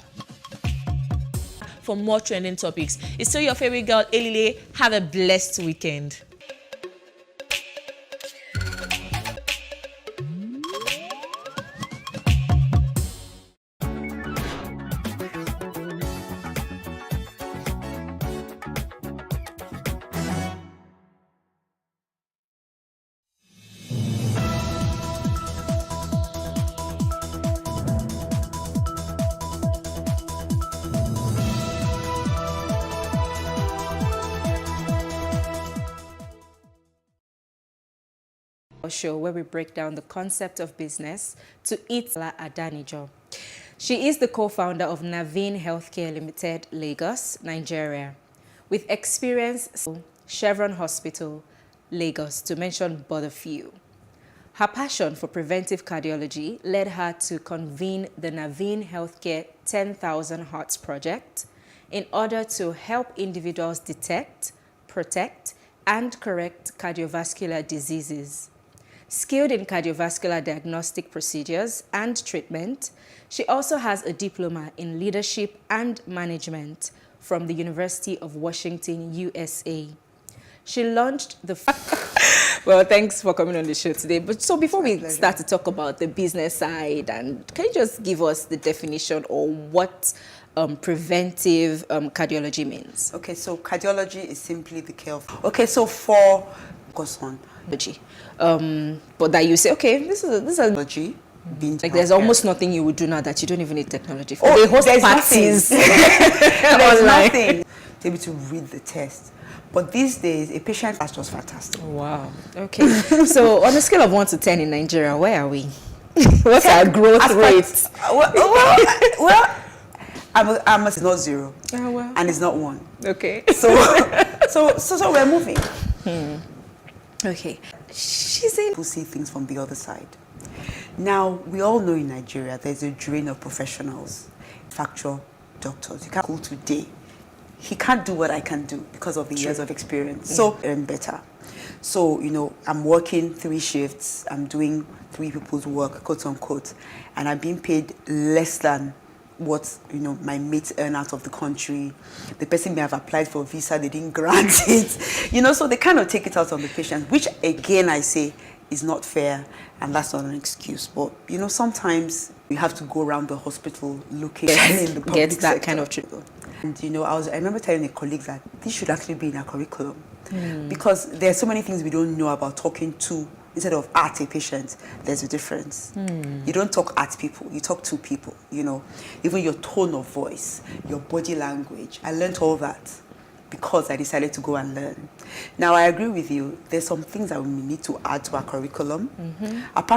For more trending topics, it's still your favorite girl, Elile. Have a blessed weekend. Show where we break down the concept of business to its Adanijo. She is the co-founder of Naveen Healthcare Limited, Lagos, Nigeria, with experience Chevron Hospital, Lagos, to mention but a few. Her passion for preventive cardiology led her to convene the Naveen Healthcare 10,000 Hearts Project in order to help individuals detect, protect, and correct cardiovascular diseases. Skilled in cardiovascular diagnostic procedures and treatment, she also has a diploma in leadership and management from the University of Washington, USA. She launched the... Well, thanks for coming on the show today. But so before we start to talk about the business side, and can you just give us the definition or what preventive cardiology means? Okay, so cardiology is simply the care of... Okay, so for... focus on but that you say, okay, this is a technology. Like there's almost nothing you would do now that you don't even need technology for. Oh, they host there's parties there's nothing to be able to read the test. But these days, a patient is just fantastic. Wow. Okay. So on a scale of 1 to 10 in Nigeria, where are we? What's our growth rate? Well, I'm it's not 0, well. and it's not 1. Okay. So we're moving. Okay. She's able to see things from the other side. Now, we all know in Nigeria there's a drain of professionals, factual doctors. You can't go today. He can't do what I can do because of the years of experience. So, earn better. So, you know, I'm working 3 shifts. I'm doing 3 people's work, quote unquote, and I'm being paid less than what, you know, my mates earn out of the country. The person may have applied for a visa, they didn't grant it. You know, so they kind of take it out on the patient, which again I say is not fair, and that's not an excuse. But you know, sometimes you have to go around the hospital looking in the public sector. Kind of treatment. And you know, I remember telling a colleague that this should actually be in our curriculum, because there are so many things we don't know about talking to. Instead of at a patient, there's a difference. You don't talk at people, you talk to people, you know. Even your tone of voice, your body language. I learned all that because I decided to go and learn. Now, I agree with you. There's some things that we need to add to our curriculum. Apart